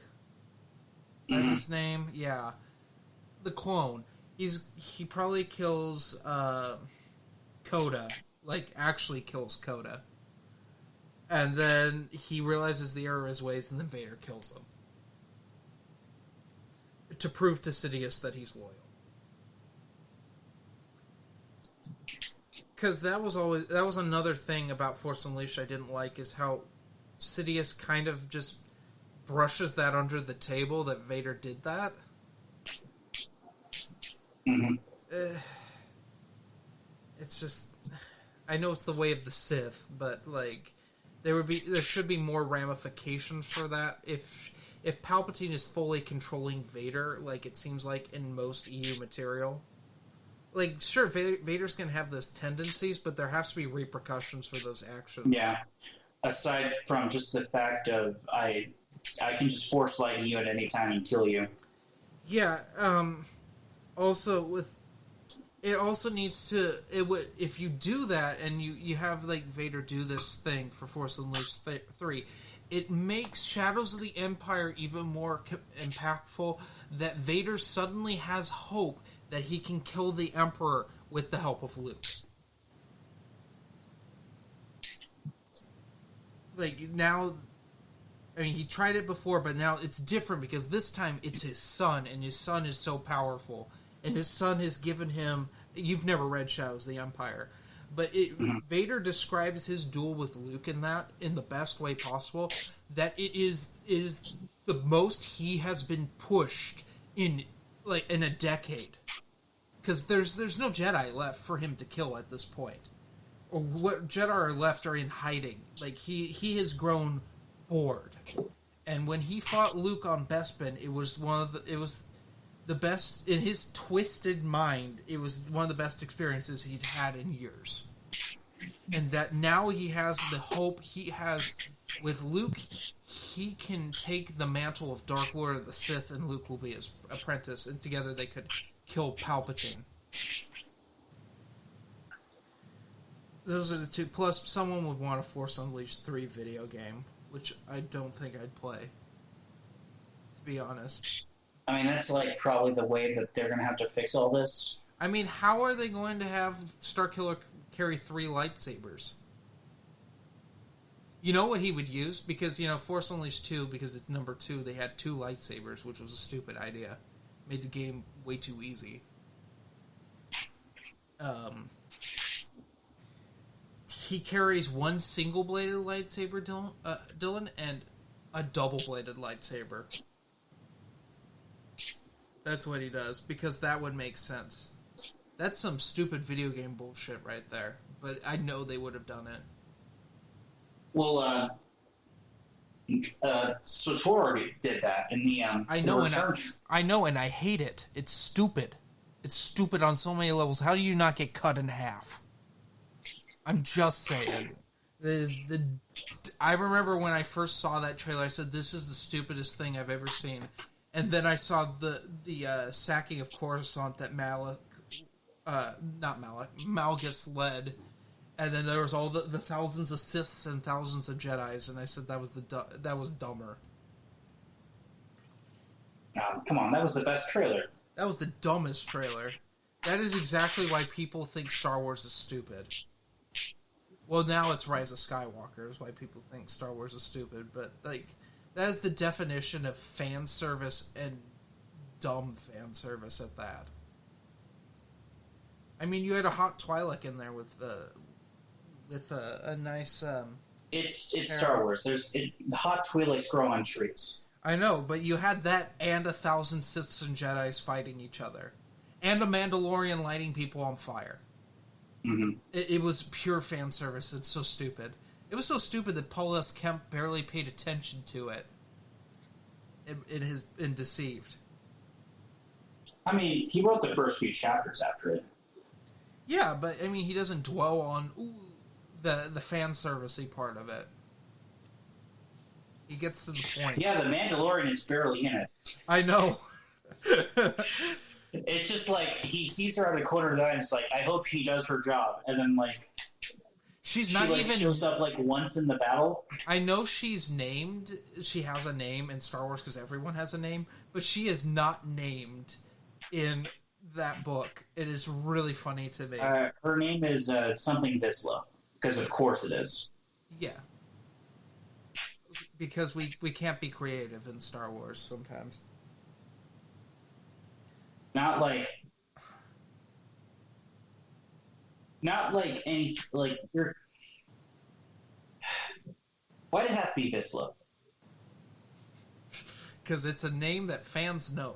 Is that his name? Yeah. The clone. He probably kills Coda. Like, actually kills Coda. And then he realizes the error of his ways, and then Vader kills him. To prove to Sidious that he's loyal. Because that was another thing about Force Unleashed I didn't like, is how Sidious kind of just brushes that under the table, that Vader did that. Mm-hmm. It's just... I know it's the way of the Sith, but, like, there should be more ramifications for that. If Palpatine is fully controlling Vader, like it seems like in most EU material, like, sure, Vader's gonna have those tendencies, but there has to be repercussions for those actions. Yeah. Aside from just the fact of I can just force lightning you at any time and kill you. Yeah. Also, it also needs to... if you do that, and you have, like, Vader do this thing for Force Unleashed 3, it makes Shadows of the Empire even more impactful, that Vader suddenly has hope that he can kill the Emperor with the help of Luke. Like, now... I mean, he tried it before, but now it's different, because this time it's his son, and his son is so powerful. And his son has given him... You've never read Shadows of the Empire. But Vader describes his duel with Luke in the best way possible. That it is the most he has been pushed in a decade. Because there's no Jedi left for him to kill at this point. Or what Jedi are left are in hiding. Like, he has grown bored. And when he fought Luke on Bespin, it was the best, in his twisted mind, it was one of the best experiences he'd had in years. And that now he has the hope he has with Luke, he can take the mantle of Dark Lord of the Sith, and Luke will be his apprentice, and together they could kill Palpatine. Those are the two. Plus, someone would want a Force Unleashed 3 video game, which I don't think I'd play, to be honest. I mean, that's like probably the way that they're going to have to fix all this. I mean, how are they going to have Starkiller carry 3 lightsabers? You know what he would use? Because, Force Unleashed 2, because it's number 2, they had 2 lightsabers, which was a stupid idea. Made the game way too easy. He carries 1 single-bladed lightsaber, Dylan, and a double-bladed lightsaber. That's what he does, because that would make sense. That's some stupid video game bullshit right there, but I know they would have done it. Well, SWTOR did that in the I know, and I hate it. It's stupid. It's stupid on so many levels. How do you not get cut in half? I'm just saying. I remember when I first saw that trailer, I said, "This is the stupidest thing I've ever seen." And then I saw the sacking of Coruscant that Malgus led, and then there was all the thousands of Siths and thousands of Jedis, and I said that was dumber. Come on, that was the best trailer. That was the dumbest trailer. That is exactly why people think Star Wars is stupid. Well, now it's Rise of Skywalker is why people think Star Wars is stupid, but like that is the definition of fan service and dumb fan service at that. I mean, you had a hot Twi'lek in there with a nice. It's Star Wars. The hot Twi'leks grow on trees. I know, but you had that and 1,000 Siths and Jedis fighting each other, and a Mandalorian lighting people on fire. Mm-hmm. It was pure fan service. It's so stupid. It was so stupid that Paul S. Kemp barely paid attention to it. It has been deceived. I mean, he wrote the first few chapters after it. Yeah, but I mean, he doesn't dwell on the fan servicey part of it. He gets to the point. Yeah, the Mandalorian is barely in it. I know. It's just like he sees her at a corner of the eye and it's like, I hope he does her job. And then like she's not even shows up like once in the battle. I know she's named. She has a name in Star Wars because everyone has a name, but she is not named in that book. It is really funny to me. Her name is something Vizsla, because of course it is. Yeah. Because we can't be creative in Star Wars sometimes. Not like any like you're. Why did it have to be Vizsla? Because it's a name that fans know.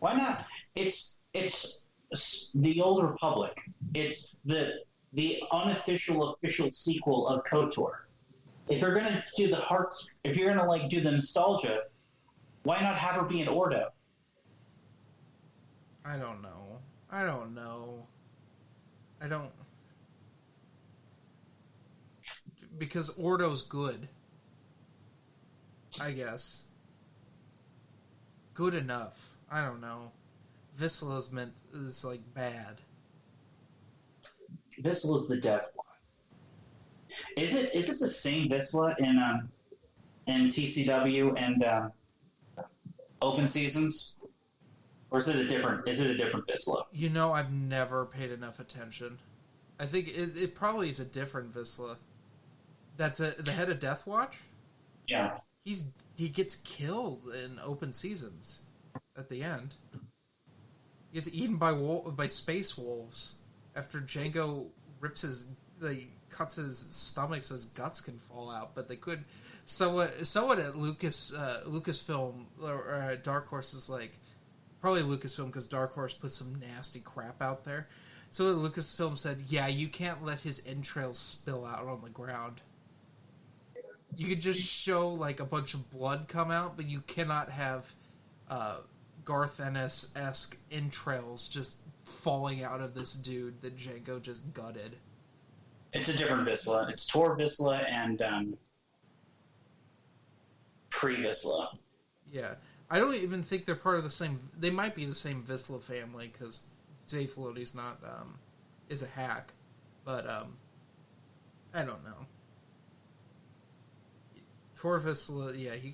Why not? It's the Old Republic. It's the unofficial official sequel of KOTOR. If you're gonna do the hearts, if you're gonna like do the nostalgia, why not have her be an Ordo? I don't know. Because Ordo's good. I guess. Good enough. I don't know. Vizsla's is like bad. Vizsla's the Death One. Is it the same Vizsla in TCW and Open Seasons? Or is it a different Vizsla? You know, I've never paid enough attention. I think it probably is a different Vizsla. That's the head of Death Watch? Yeah. He gets killed in Open Seasons at the end. He gets eaten by space wolves after Jango cuts his stomach so his guts can fall out, but they could. Someone at Lucasfilm or Dark Horse is like, probably Lucasfilm because Dark Horse put some nasty crap out there. So Lucasfilm said, "Yeah, you can't let his entrails spill out on the ground. You could just show like a bunch of blood come out, but you cannot have Garth Ennis-esque entrails just falling out of this dude that Jango just gutted." It's a different Vizsla. It's Tor Vizsla and pre-Vizsla. Yeah. I don't even think they're part of the same. They might be the same Vizsla family because Dave Filoni's not is a hack, but I don't know. Tor Vizsla, yeah, he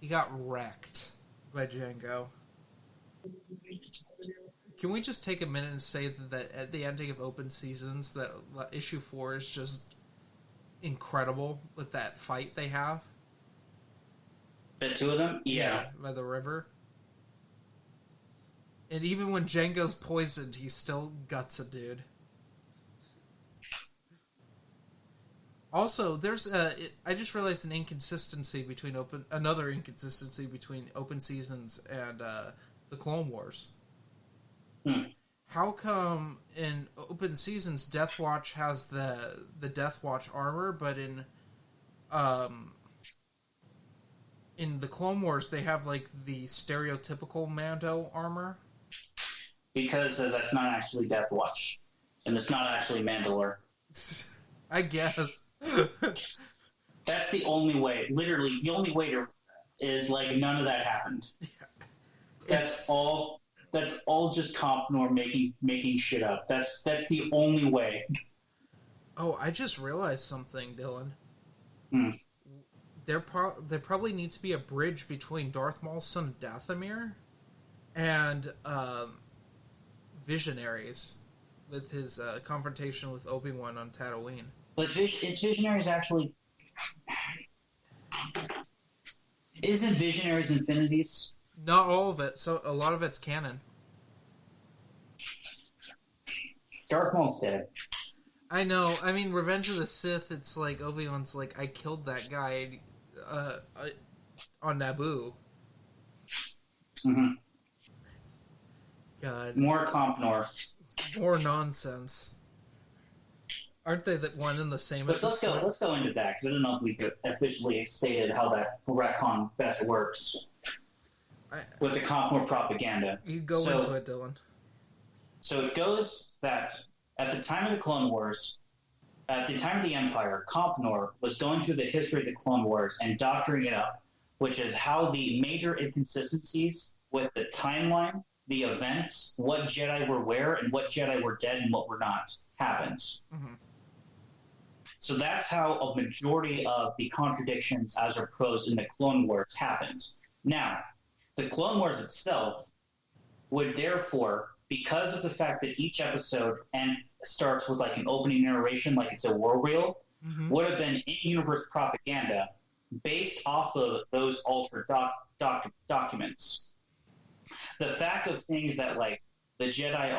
got wrecked by Jango. Can we just take a minute and say that at the ending of Open Seasons, that issue 4 is just incredible with that fight they have? The two of them? Yeah. By the river. And even when Jango's poisoned, he still guts a dude. Also, I just realized an inconsistency between another inconsistency between Open Seasons and the Clone Wars. How come in Open Seasons Death Watch has the Death Watch armor, but in the Clone Wars they have like the stereotypical Mando armor? Because that's not actually Death Watch, and it's not actually Mandalore. I guess. That's the only way. Literally, the only way is like none of that happened. That's all. That's all just Compnor making shit up. That's the only way. Oh, I just realized something, Dylan. Hmm. There probably needs to be a bridge between Darth Maul's son Dathomir and Visionaries with his confrontation with Obi-Wan on Tatooine. But is Visionaries actually... Isn't Visionaries Infinities? Not all of it. So a lot of it's canon. Darth Maul's dead. I know. I mean, Revenge of the Sith, it's like Obi-Wan's like, I killed that guy on Naboo. Mm-hmm. God. More Compnor. More nonsense. Aren't they the one and the same at this point? Let's go into that, because I don't know if we could officially stated how that retcon best works with the Compnor propaganda. You go into it, Dylan. So it goes that at the time of the Clone Wars, at the time of the Empire, Compnor was going through the history of the Clone Wars and doctoring it up, which is how the major inconsistencies with the timeline, the events, what Jedi were where, and what Jedi were dead and what were not, happens. Mm-hmm. So that's how a majority of the contradictions as proposed in the Clone Wars happened. Now, the Clone Wars itself would therefore, because of the fact that each episode starts with like an opening narration, like it's a war reel, would have been in-universe propaganda based off of those altered documents. The fact of things that like the Jedi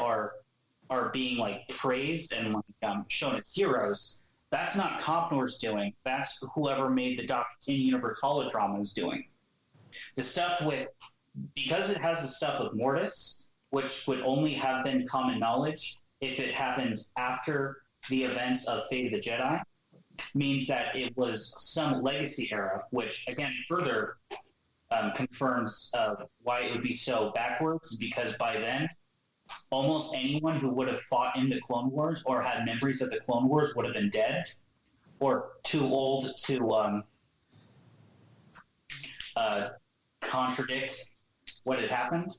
are being like praised and like shown as heroes, that's not Compnor's doing. That's whoever made the in-universe holodrama is doing. The stuff because it has the stuff of Mortis, which would only have been common knowledge if it happened after the events of Fate of the Jedi, means that it was some legacy era, which again further confirms why it would be so backwards, because by then almost anyone who would have fought in the Clone Wars or had memories of the Clone Wars would have been dead or too old to contradict what had happened.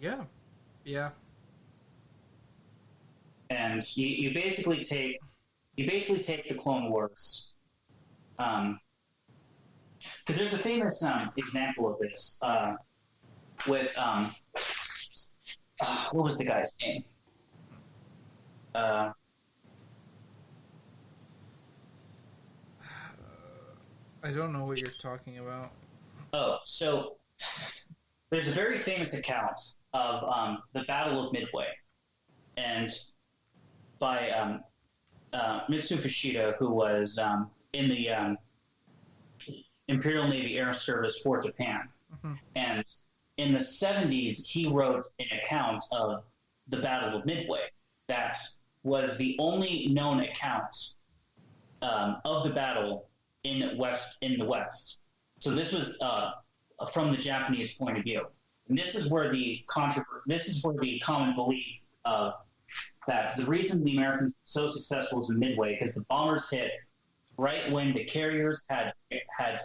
Yeah. And you basically take the Clone Wars, because there's a famous example of this with what was the guy's name? I don't know what you're talking about. Oh, so there's a very famous account of the Battle of Midway, and by Mitsu Fushida, who was in the Imperial Navy Air Service for Japan. Mm-hmm. And in the 70s, he wrote an account of the Battle of Midway that was the only known account of the battle in the West. So this was from the Japanese point of view. And this is where the common belief of that the reason the Americans were so successful was in Midway, because the bombers hit right when the carriers had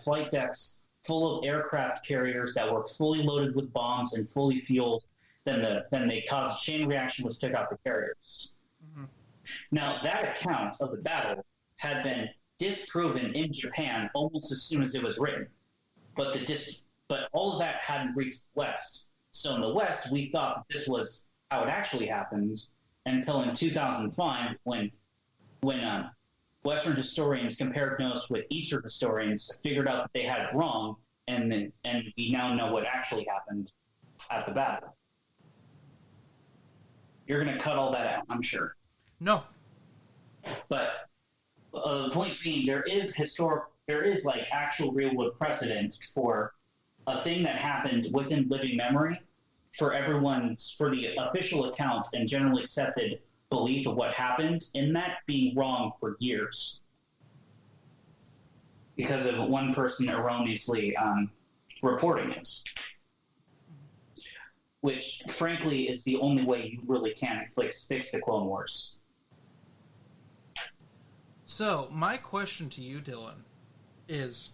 flight decks full of aircraft carriers that were fully loaded with bombs and fully fueled. Then they caused a chain reaction, which took out the carriers. Mm-hmm. Now that account of the battle had been disproven in Japan almost as soon as it was written, but all of that hadn't reached the West. So in the West, we thought this was how it actually happened until in 2005, when Western historians compared notes with Eastern historians, figured out that they had it wrong, and we now know what actually happened at the battle. You're going to cut all that out, I'm sure. No. But the point being, there is like actual real world precedent for a thing that happened within living memory for the official account and generally accepted belief of what happened, and that being wrong for years because of one person erroneously reporting it, which frankly is the only way you really can fix the Clone Wars. So, my question to you, Dylan, is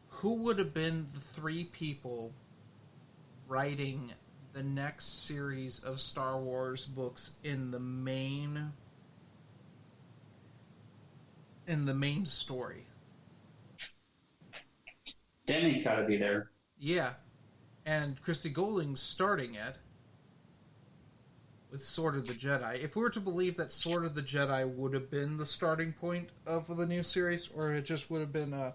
who would have been the three people writing the next series of Star Wars books in the main story? Denny's got to be there. Yeah. And Christy Golding's starting it with Sword of the Jedi. If we were to believe that Sword of the Jedi would have been the starting point of the new series, or it just would have been a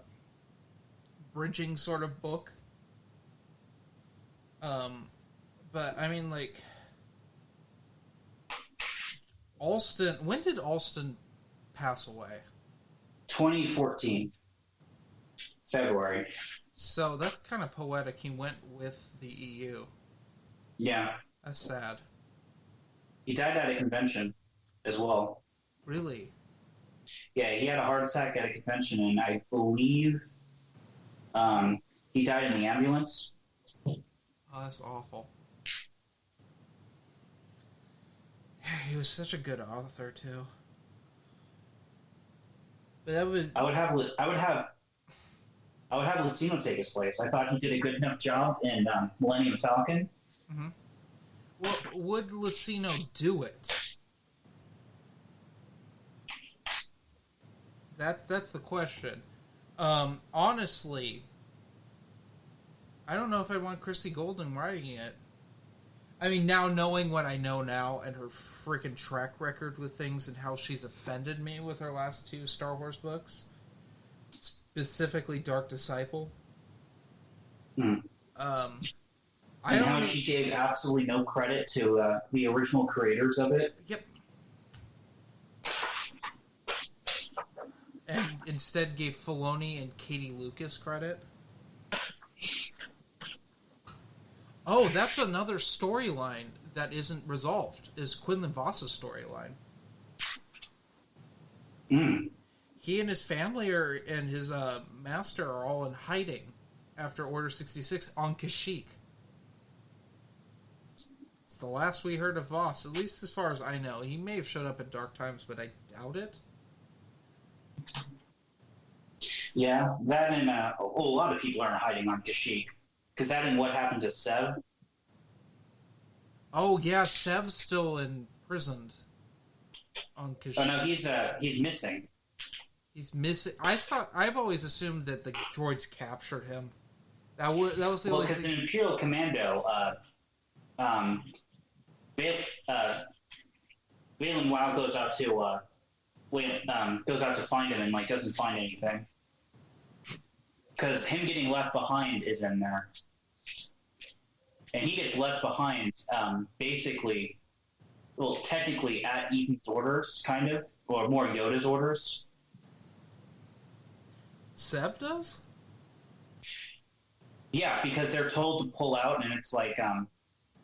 bridging sort of book. But, I mean, like, Alston, when did Alston pass away? 2014. February. So that's kind of poetic. He went with the EU. Yeah. That's sad. He died at a convention as well. Really? Yeah, he had a heart attack at a convention, and I believe he died in the ambulance. Oh, that's awful. He was such a good author too. But that would I would have Lucino take his place. I thought he did a good enough job in Millennium Falcon. Mm-hmm. Well, would Lucino do it? That's the question. Honestly, I don't know if I'd want Christy Golden writing it. I mean, now knowing what I know now and her freaking track record with things and how she's offended me with her last two Star Wars books, specifically Dark Disciple. Hmm. I And don't how know. she gave absolutely no credit to the original creators of it. Yep. And instead gave Filoni and Katie Lucas credit. Oh, that's another storyline that isn't resolved, is Quinlan Voss's storyline. Mm. He and his family and his master are all in hiding after Order 66 on Kashyyyk. It's the last we heard of Voss, at least as far as I know. He may have showed up at Dark Times, but I doubt it. Yeah, that and a lot of people are in hiding on Kashyyyk. Because that and what happened to Sev. Oh, yeah, Sev's still imprisoned on Kashyyyk. Oh, no, he's missing. He's missing. I've always assumed that the droids captured him. That was the only Because thing. an Imperial Commando, Valen Wow goes out to find him and like doesn't find anything. Because him getting left behind is in there. And he gets left behind, basically, well, technically at Eden's orders, kind of, or more Yoda's orders. Sev does? Yeah, because they're told to pull out, and it's like, and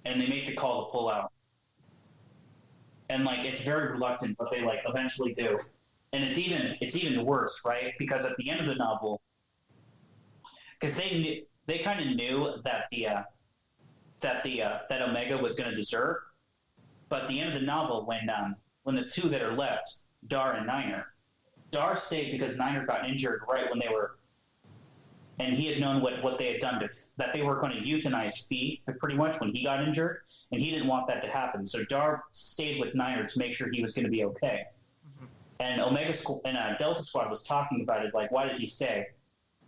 they make the call to pull out. And like, it's very reluctant, but they like eventually do. And it's even worse, right? Because at the end of the novel, because they kind of knew that that Omega was going to desert, but at the end of the novel, when the two that are left, Dar and Niner, Dar stayed because Niner got injured right when they were, and he had known what they had done that they were going to euthanize Phee pretty much when he got injured, and he didn't want that to happen. So Dar stayed with Niner to make sure he was going to be okay. Mm-hmm. And Delta Squad was talking about it, like, why did he stay?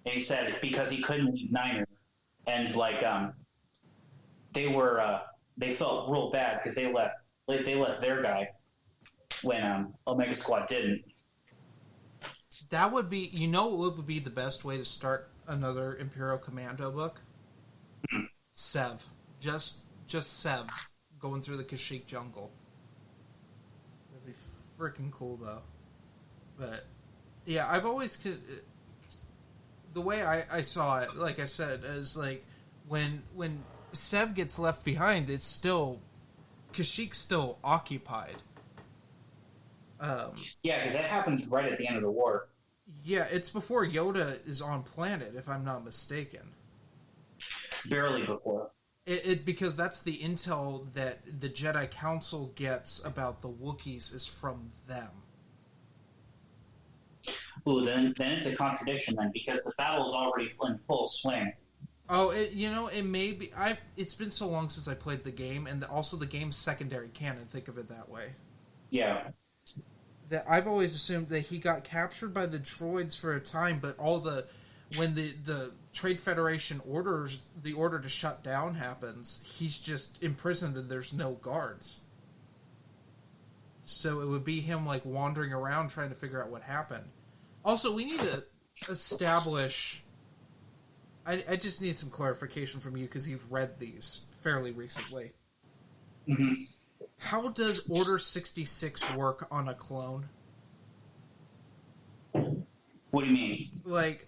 And he said it's because he couldn't leave Niner, and like they felt real bad because they let their guy when Omega Squad didn't. That would be, what would be the best way to start another Imperial Commando book? Mm-hmm. Sev, just Sev going through the Kashyyyk jungle. That'd be freaking cool, though. But yeah, I've always. The way I saw it, like I said, is like when Sev gets left behind, it's still Kashyyyk's still occupied. Yeah, because that happens right at the end of the war. Yeah, it's before Yoda is on planet, if I'm not mistaken. Barely before. Because that's the intel that the Jedi Council gets about the Wookiees is from them. ooh, then it's a contradiction then, because the battle is already in full swing. Oh, it may be. It's been so long since I played the game, and also the game's secondary canon. Think of it that way. Yeah. That I've always assumed that he got captured by the droids for a time, but when the Trade Federation orders the order to shut down happens, he's just imprisoned and there's no guards. So it would be him like wandering around trying to figure out what happened. Also, we need to establish. I just need some clarification from you because you've read these fairly recently. Mm-hmm. How does Order 66 work on a clone? What do you mean? Like,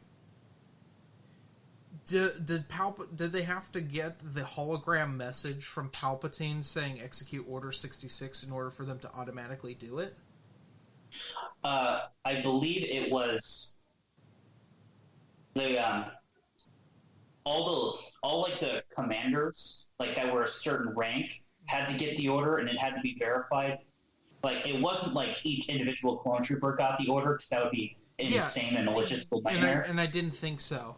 did they have to get the hologram message from Palpatine saying execute Order 66 in order for them to automatically do it? I believe it was the all the commanders like that were a certain rank had to get the order, and it had to be verified. Like, it wasn't like each individual clone trooper got the order, because that would be insane and a logistical nightmare. And I didn't think so.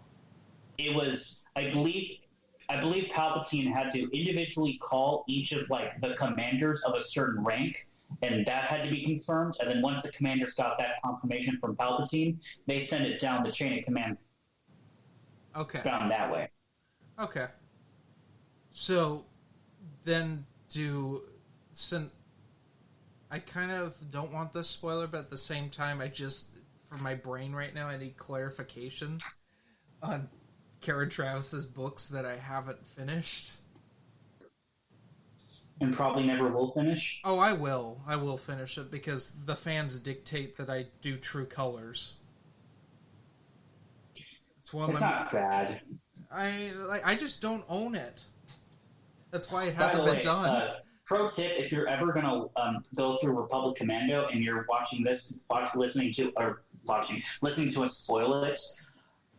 It was, I believe Palpatine had to individually call each of like the commanders of a certain rank, and that had to be confirmed. And then once the commanders got that confirmation from Palpatine, they sent it down the chain of command. Okay. Down that way. Okay. So then I kind of don't want this spoiler, but at the same time, for my brain right now, I need clarification on Karen Travis's books that I haven't finished. And probably never will finish? Oh, I will. I will finish it because the fans dictate that I do True Colors. It's not bad. I just don't own it. That's why it hasn't been done. Pro tip: if you're ever going to go through Republic Commando and you're watching this, listening to us spoil it,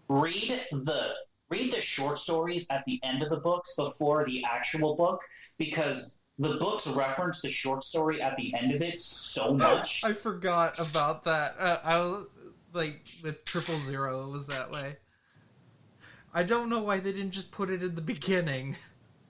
read the short stories at the end of the books before the actual book, because the books reference the short story at the end of it so much. I forgot about that. I was like with 000, it was that way. I don't know why they didn't just put it in the beginning.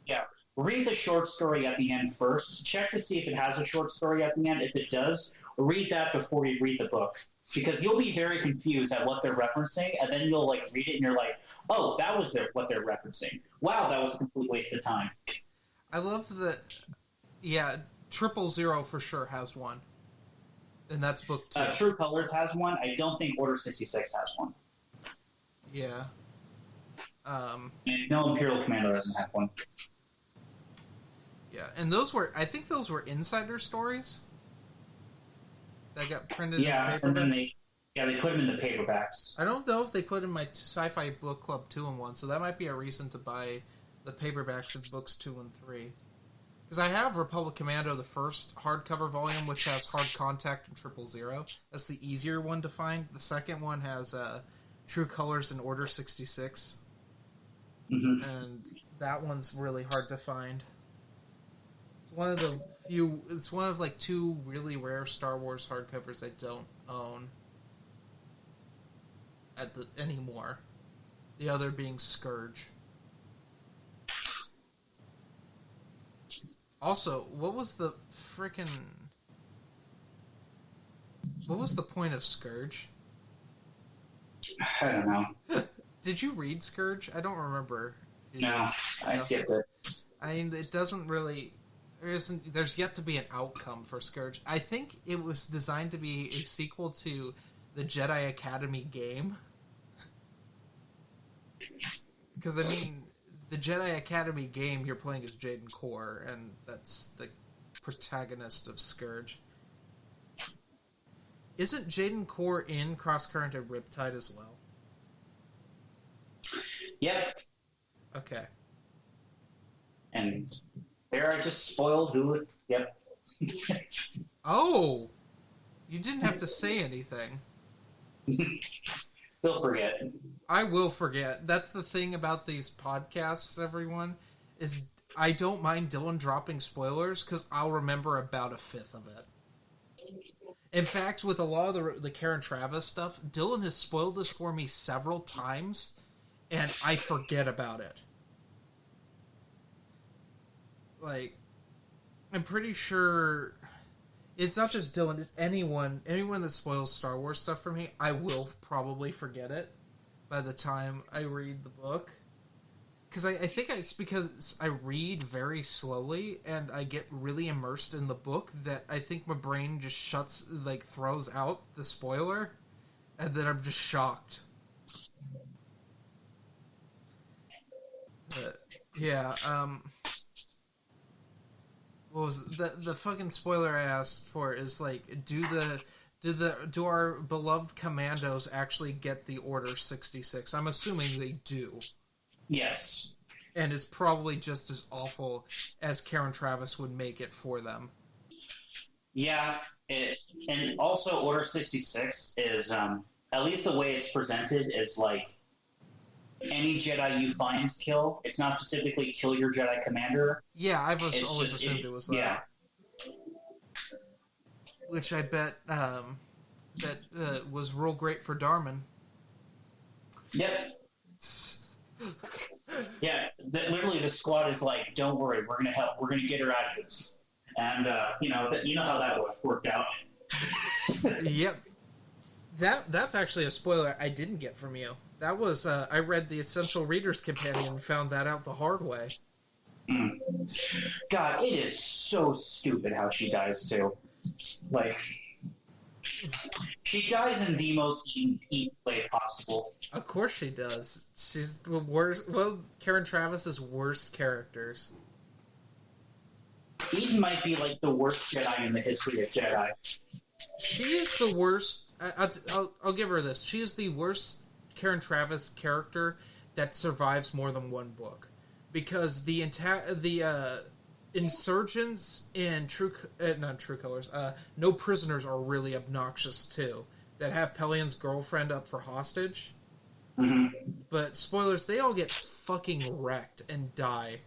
Yeah. Read the short story at the end first. Check to see if it has a short story at the end. If it does, read that before you read the book. Because you'll be very confused at what they're referencing, and then you'll like read it and you're like, oh, that was what they're referencing. Wow, that was a complete waste of time. I love that. Yeah, 000 for sure has one. And that's book 2. True Colors has one. I don't think Order 66 has one. Yeah. And no, Imperial Commando doesn't have one. Yeah, and I think those were insider stories that got printed in the paperback. And then they put them in the paperbacks. I don't know if they put in my Sci-Fi Book Club 2 and 1, so that might be a reason to buy the paperbacks of books 2 and 3. Because I have Republic Commando, the first hardcover volume, which has Hard Contact and 000. That's the easier one to find. The second one has True Colors and Order 66. Mm-hmm. And that one's really hard to find. It's one of like 2 really rare Star Wars hardcovers I don't own anymore. The other being Scourge. Also, what was the point of Scourge? I don't know. Did you read Scourge? I don't remember. No, I skipped it. I mean, it doesn't really... There's yet to be an outcome for Scourge. I think it was designed to be a sequel to the Jedi Academy game. Because, I mean, the Jedi Academy game you're playing as Jaden Korr, and that's the protagonist of Scourge. Isn't Jaden Korr in Crosscurrent and Riptide as well? Yep. Okay. And there I just spoiled who. Yep. Oh! You didn't have to say anything. They'll forget. I will forget. That's the thing about these podcasts, everyone, is I don't mind Dylan dropping spoilers because I'll remember about a fifth of it. In fact, with a lot of the Karen Travis stuff, Dylan has spoiled this for me several times, and I forget about it. Like, I'm pretty sure it's not just Dylan, it's anyone that spoils Star Wars stuff for me, I will probably forget it by the time I read the book. Because I think it's because I read very slowly and I get really immersed in the book that I think my brain just throws out the spoiler, and then I'm just shocked. But, yeah, what was the fucking spoiler I asked for is like, do our beloved commandos actually get the Order 66? I'm assuming they do. Yes. And it's probably just as awful as Karen Travis would make it for them. Yeah, and also Order 66 is, at least the way it's presented, is like any Jedi you find, kill. It's not specifically kill your Jedi commander. Yeah, I've always assumed it was that. Yeah. Which I bet was real great for Darman. Yep. Yeah, literally the squad is like, don't worry, we're gonna help, we're gonna get her out of this, and you know how that worked out. Yep, that's actually a spoiler I didn't get from you. That was I read the Essential Reader's Companion and found that out the hard way. God, it is so stupid how she dies too. Like, she dies in the most Eden way possible. Of course she does. She's the worst. Well, Karen Travis's worst characters. Eden might be like the worst Jedi in the history of Jedi. She is the worst. I'll give her this. She is the worst Karen Travis character that survives more than one book, because the insurgents in not True Colors, No Prisoners are really obnoxious too. That have Pelian's girlfriend up for hostage. Mm-hmm. But spoilers, they all get fucking wrecked and die,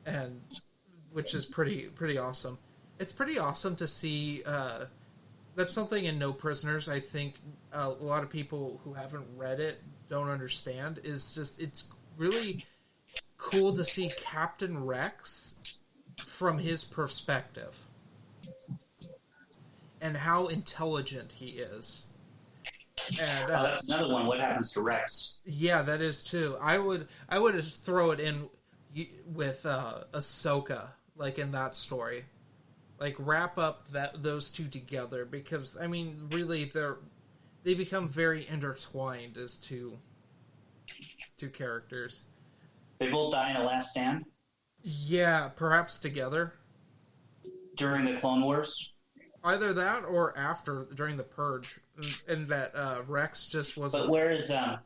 and which is pretty awesome. It's pretty awesome to see. That's something in No Prisoners I think a lot of people who haven't read it don't understand. Is just it's really cool to see Captain Rex from his perspective and how intelligent he is. And that's another one. What happens to Rex? Yeah, that is too. I would just throw it in with Ahsoka, like in that story, like wrap up those two together, because I mean, really, they become very intertwined as two characters. They both die in a last stand? Yeah, perhaps together during the Clone Wars. Either that or during the Purge, and that Rex just wasn't. But where is then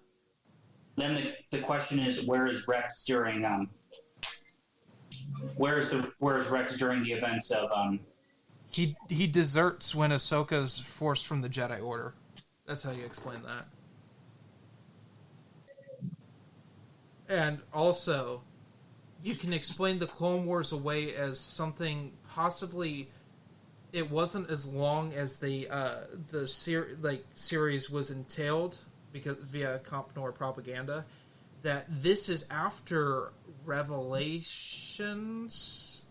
the question is, where is Rex during where is Rex during the events of He deserts when Ahsoka's forced from the Jedi Order. That's how you explain that. And also, you can explain the Clone Wars away as something possibly. It wasn't as long as the series was entailed, because via Comp Noir propaganda, that this is after Revelations,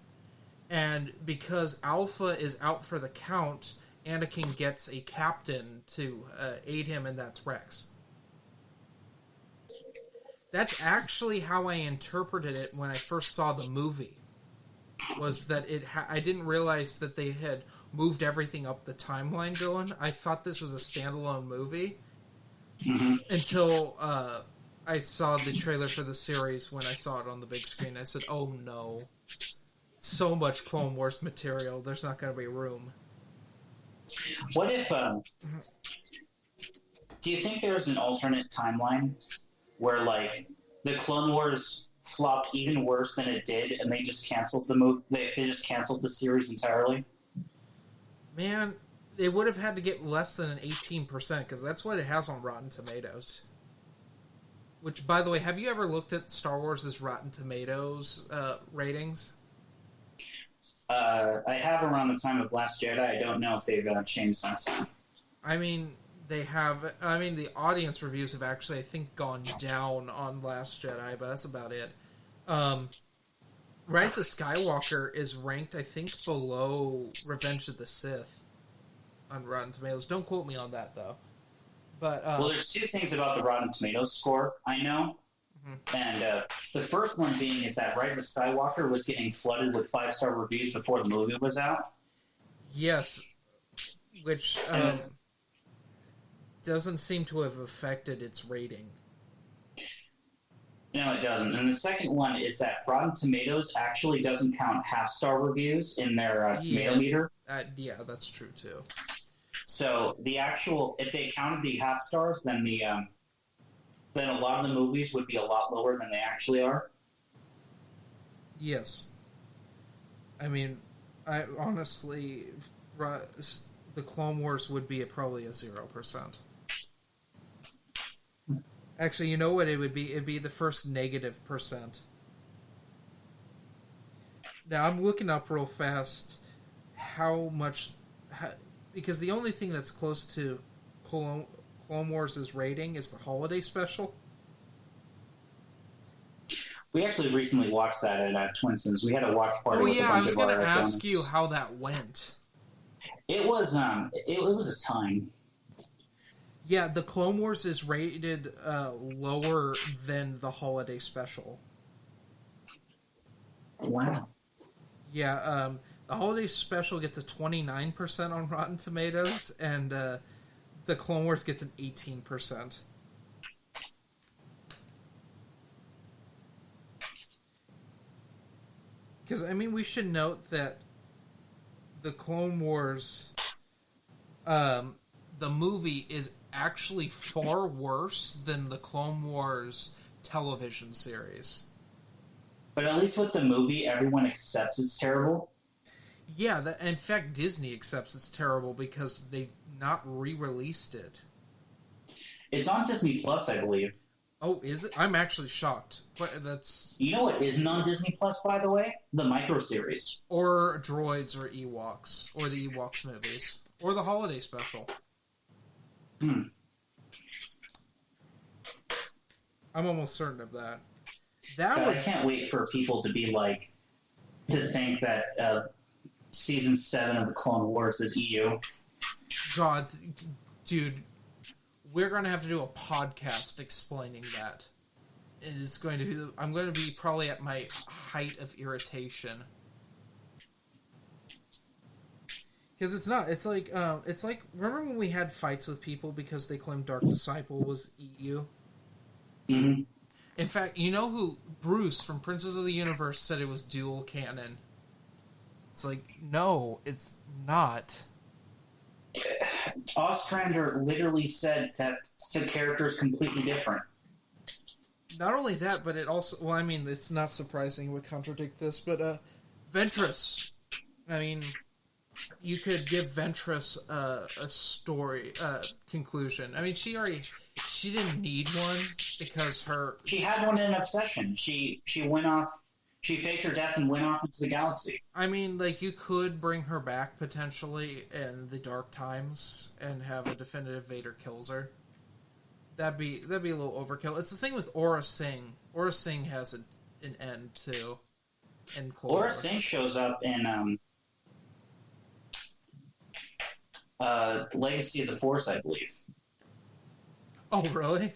and because Alpha is out for the count, Anakin gets a captain to aid him, and that's Rex. That's actually how I interpreted it when I first saw the movie. Was that I didn't realize that they had moved everything up the timeline, Dylan. I thought this was a standalone movie until I saw the trailer for the series. When I saw it on the big screen, I said, "Oh no, so much Clone Wars material. There's not going to be room." What if? Do you think there's an alternate timeline where, like, the Clone Wars flopped even worse than it did, and they just canceled the movie? They just canceled the series entirely. Man, they would have had to get less than an 18%, because that's what it has on Rotten Tomatoes. Which, by the way, have you ever looked at Star Wars' Rotten Tomatoes ratings? I have around the time of Last Jedi. I don't know if they've changed since then. I mean, they have. I mean, the audience reviews have actually, I think, gone down on Last Jedi, but that's about it. Rise of Skywalker is ranked, I think, below Revenge of the Sith on Rotten Tomatoes. Don't quote me on that, though. But well, there's two things about the Rotten Tomatoes score I know. And the first one being is that Rise of Skywalker was getting flooded with 5-star reviews before the movie was out. Yes, which doesn't seem to have affected its rating. No, it doesn't. And the second one is that Rotten Tomatoes actually doesn't count half-star reviews in their tomato meter. Yeah, that's true too. So the actual, if they counted the half stars, then then a lot of the movies would be a lot lower than they actually are. Yes. I mean, I honestly, the Clone Wars would be probably a 0%. Actually, you know what it would be? It'd be the first negative percent. Now, I'm looking up real fast how much... because the only thing that's close to Clone Wars' rating is the holiday special. We actually recently watched that at Twinsons. We had a watch party. Oh with yeah, a bunch I was going to ask you how that went. It was it was a time. Yeah, the Clone Wars is rated lower than the holiday special. Wow. Yeah, the holiday special gets a 29% on Rotten Tomatoes, and the Clone Wars gets an 18%. Because, I mean, we should note that the Clone Wars, the movie is actually far worse than the Clone Wars television series. But at least with the movie, everyone accepts it's terrible. Yeah, in fact, Disney accepts it's terrible because they've not re-released it. It's on Disney Plus, I believe. Oh, is it? I'm actually shocked. But that's... You know what isn't on Disney Plus, by the way? The micro series. Or Droids or Ewoks. Or the Ewoks movies. Or the holiday special. I'm almost certain of that. I can't wait for people to be like, to think that Season 7 of the Clone Wars is EU. God, dude, we're going to have to do a podcast explaining that. It is going to be... I'm going to be probably at my height of irritation. Because it's not. It's like, remember when we had fights with people because they claimed Dark Disciple was EU? Mm-hmm. In fact, you know who Bruce from Princes of the Universe said it was dual canon? It's like, no, it's not. Ostrander literally said that the character is completely different. Not only that, but it also... Well, I mean, it's not surprising it would contradict this, but Ventress. I mean... You could give Ventress a story conclusion. I mean, she didn't need one because she had one in Obsession. She went off. She faked her death and went off into the galaxy. I mean, like, you could bring her back potentially in the Dark Times and have a definitive Vader kills her. That'd be a little overkill. It's the same with Aura Singh. Aura Singh has an end too. In Cold War. Aura Singh shows up in Legacy of the Force, I believe. Oh, really?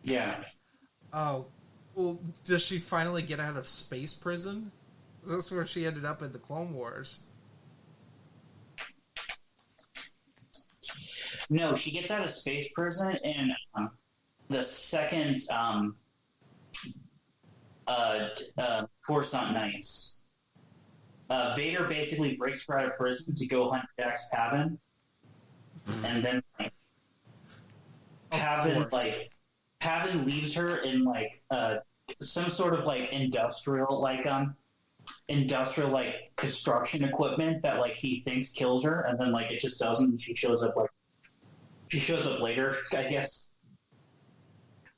Yeah. Oh, well, does she finally get out of space prison? That's where she ended up in the Clone Wars. No, she gets out of space prison in the second Coruscant Nights. Vader basically breaks her out of prison to go hunt Jax Pavin, and then Pavin leaves her in some sort of industrial construction equipment that he thinks kills her, and then it just doesn't. And she shows up later, I guess,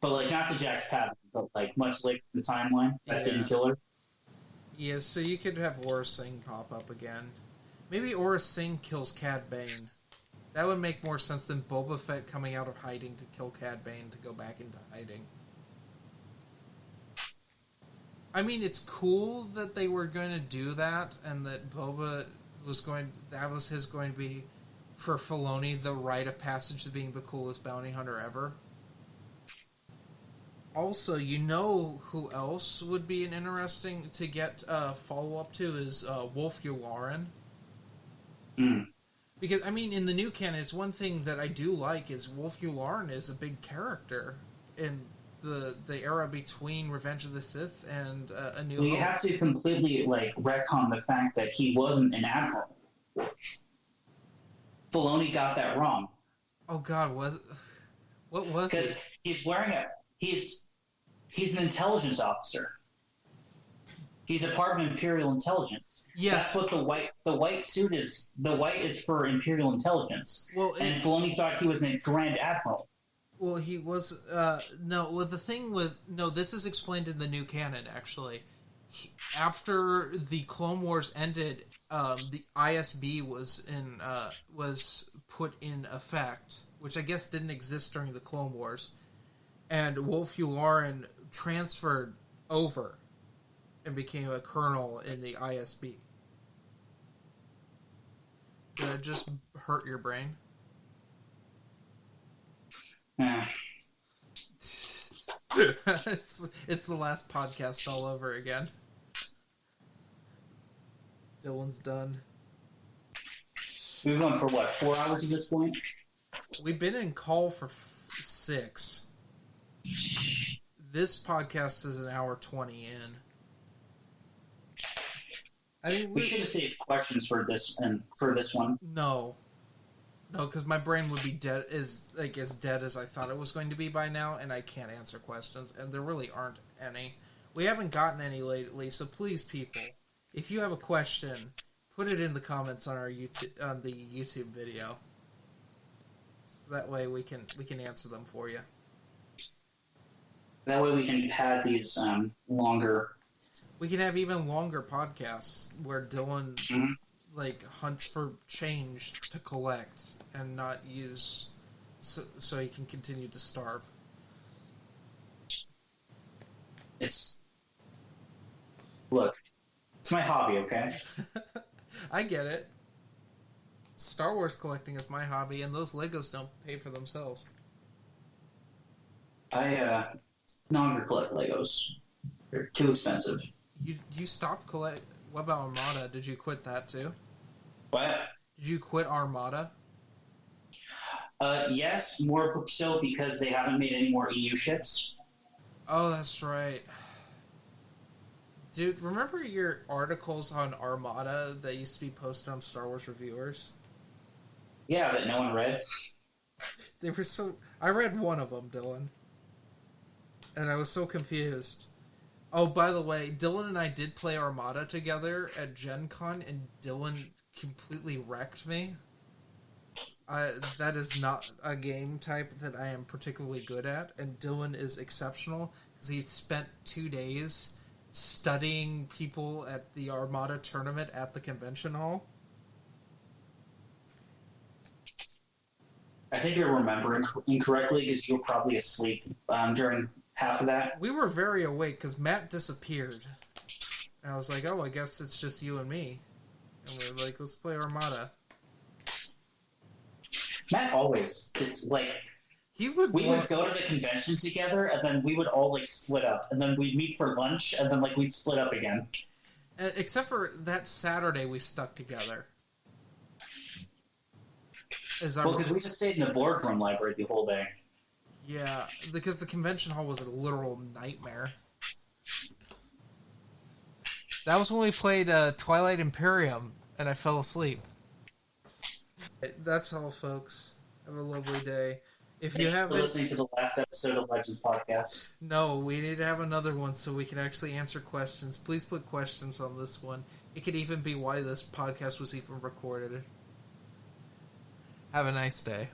but not to Jax Pavin, but much later in the timeline that didn't kill her. Yeah, so you could have Aura Singh pop up again. Maybe Aura Singh kills Cad Bane. That would make more sense than Boba Fett coming out of hiding to kill Cad Bane to go back into hiding. I mean, it's cool that they were going to do that, and that Boba was going... That was his going to be, for Filoni, the rite of passage to being the coolest bounty hunter ever. Also, you know who else would be an interesting to get follow-up to is Wolf Yularen. Because, I mean, in the new canon, it's one thing that I do like is Wolf Yularen is a big character in the era between Revenge of the Sith and A New Hope. You have to completely, retcon the fact that he wasn't an admiral. Filoni got that wrong. Oh, God, what was it? Because he's wearing he's an intelligence officer. He's a part of Imperial Intelligence. Yes. That's what the white suit is. The white is for Imperial Intelligence. Well, and Filoni thought he was a Grand Admiral. Well, he was... this is explained in the new canon, actually. After the Clone Wars ended, the ISB was put in effect, which I guess didn't exist during the Clone Wars. And Wolf Yularen transferred over and became a colonel in the ISB. Did it just hurt your brain? It's the last podcast all over again. Dylan's done. We've gone for 4 hours at this point? We've been in call for 6. This podcast is an hour 20 in. I mean, we should have saved questions for this one. No, because my brain would be dead, as dead as I thought it was going to be by now, and I can't answer questions, and there really aren't any. We haven't gotten any lately, so please, people, if you have a question, put it in the comments on the YouTube video. So that way we can answer them for you. That way we can pad these longer. We can have even longer podcasts where Dylan hunts for change to collect and not use so he can continue to starve. It's my hobby, okay? I get it. Star Wars collecting is my hobby, and those Legos don't pay for themselves. I no longer collect Legos. They're too expensive. You stopped collect. What about Armada? Did you quit that too? What? Did you quit Armada? Yes, more so because they haven't made any more EU ships. Oh, that's right. Dude, remember your articles on Armada that used to be posted on Star Wars Reviewers? Yeah, that no one read. They were so... I read one of them, Dylan. And I was so confused. Oh, by the way, Dylan and I did play Armada together at Gen Con, and Dylan completely wrecked me. That is not a game type that I am particularly good at, and Dylan is exceptional because he spent 2 days studying people at the Armada tournament at the convention hall. I think you're remembering incorrectly because you were probably asleep during half of that. We were very awake because Matt disappeared. And I was like, oh, I guess it's just you and me. And we were like, let's play Armada. Matt always just we would go to the convention together, and then we would all split up, and then we'd meet for lunch, and then we'd split up again. Except for that Saturday, we stuck together. Because we just stayed in the boardroom library the whole day. Yeah, because the convention hall was a literal nightmare. That was when we played Twilight Imperium, and I fell asleep. That's all, folks. Have a lovely day. If you haven't listening to the last episode of Legends Podcast. No, we need to have another one so we can actually answer questions. Please put questions on this one. It could even be why this podcast was even recorded. Have a nice day.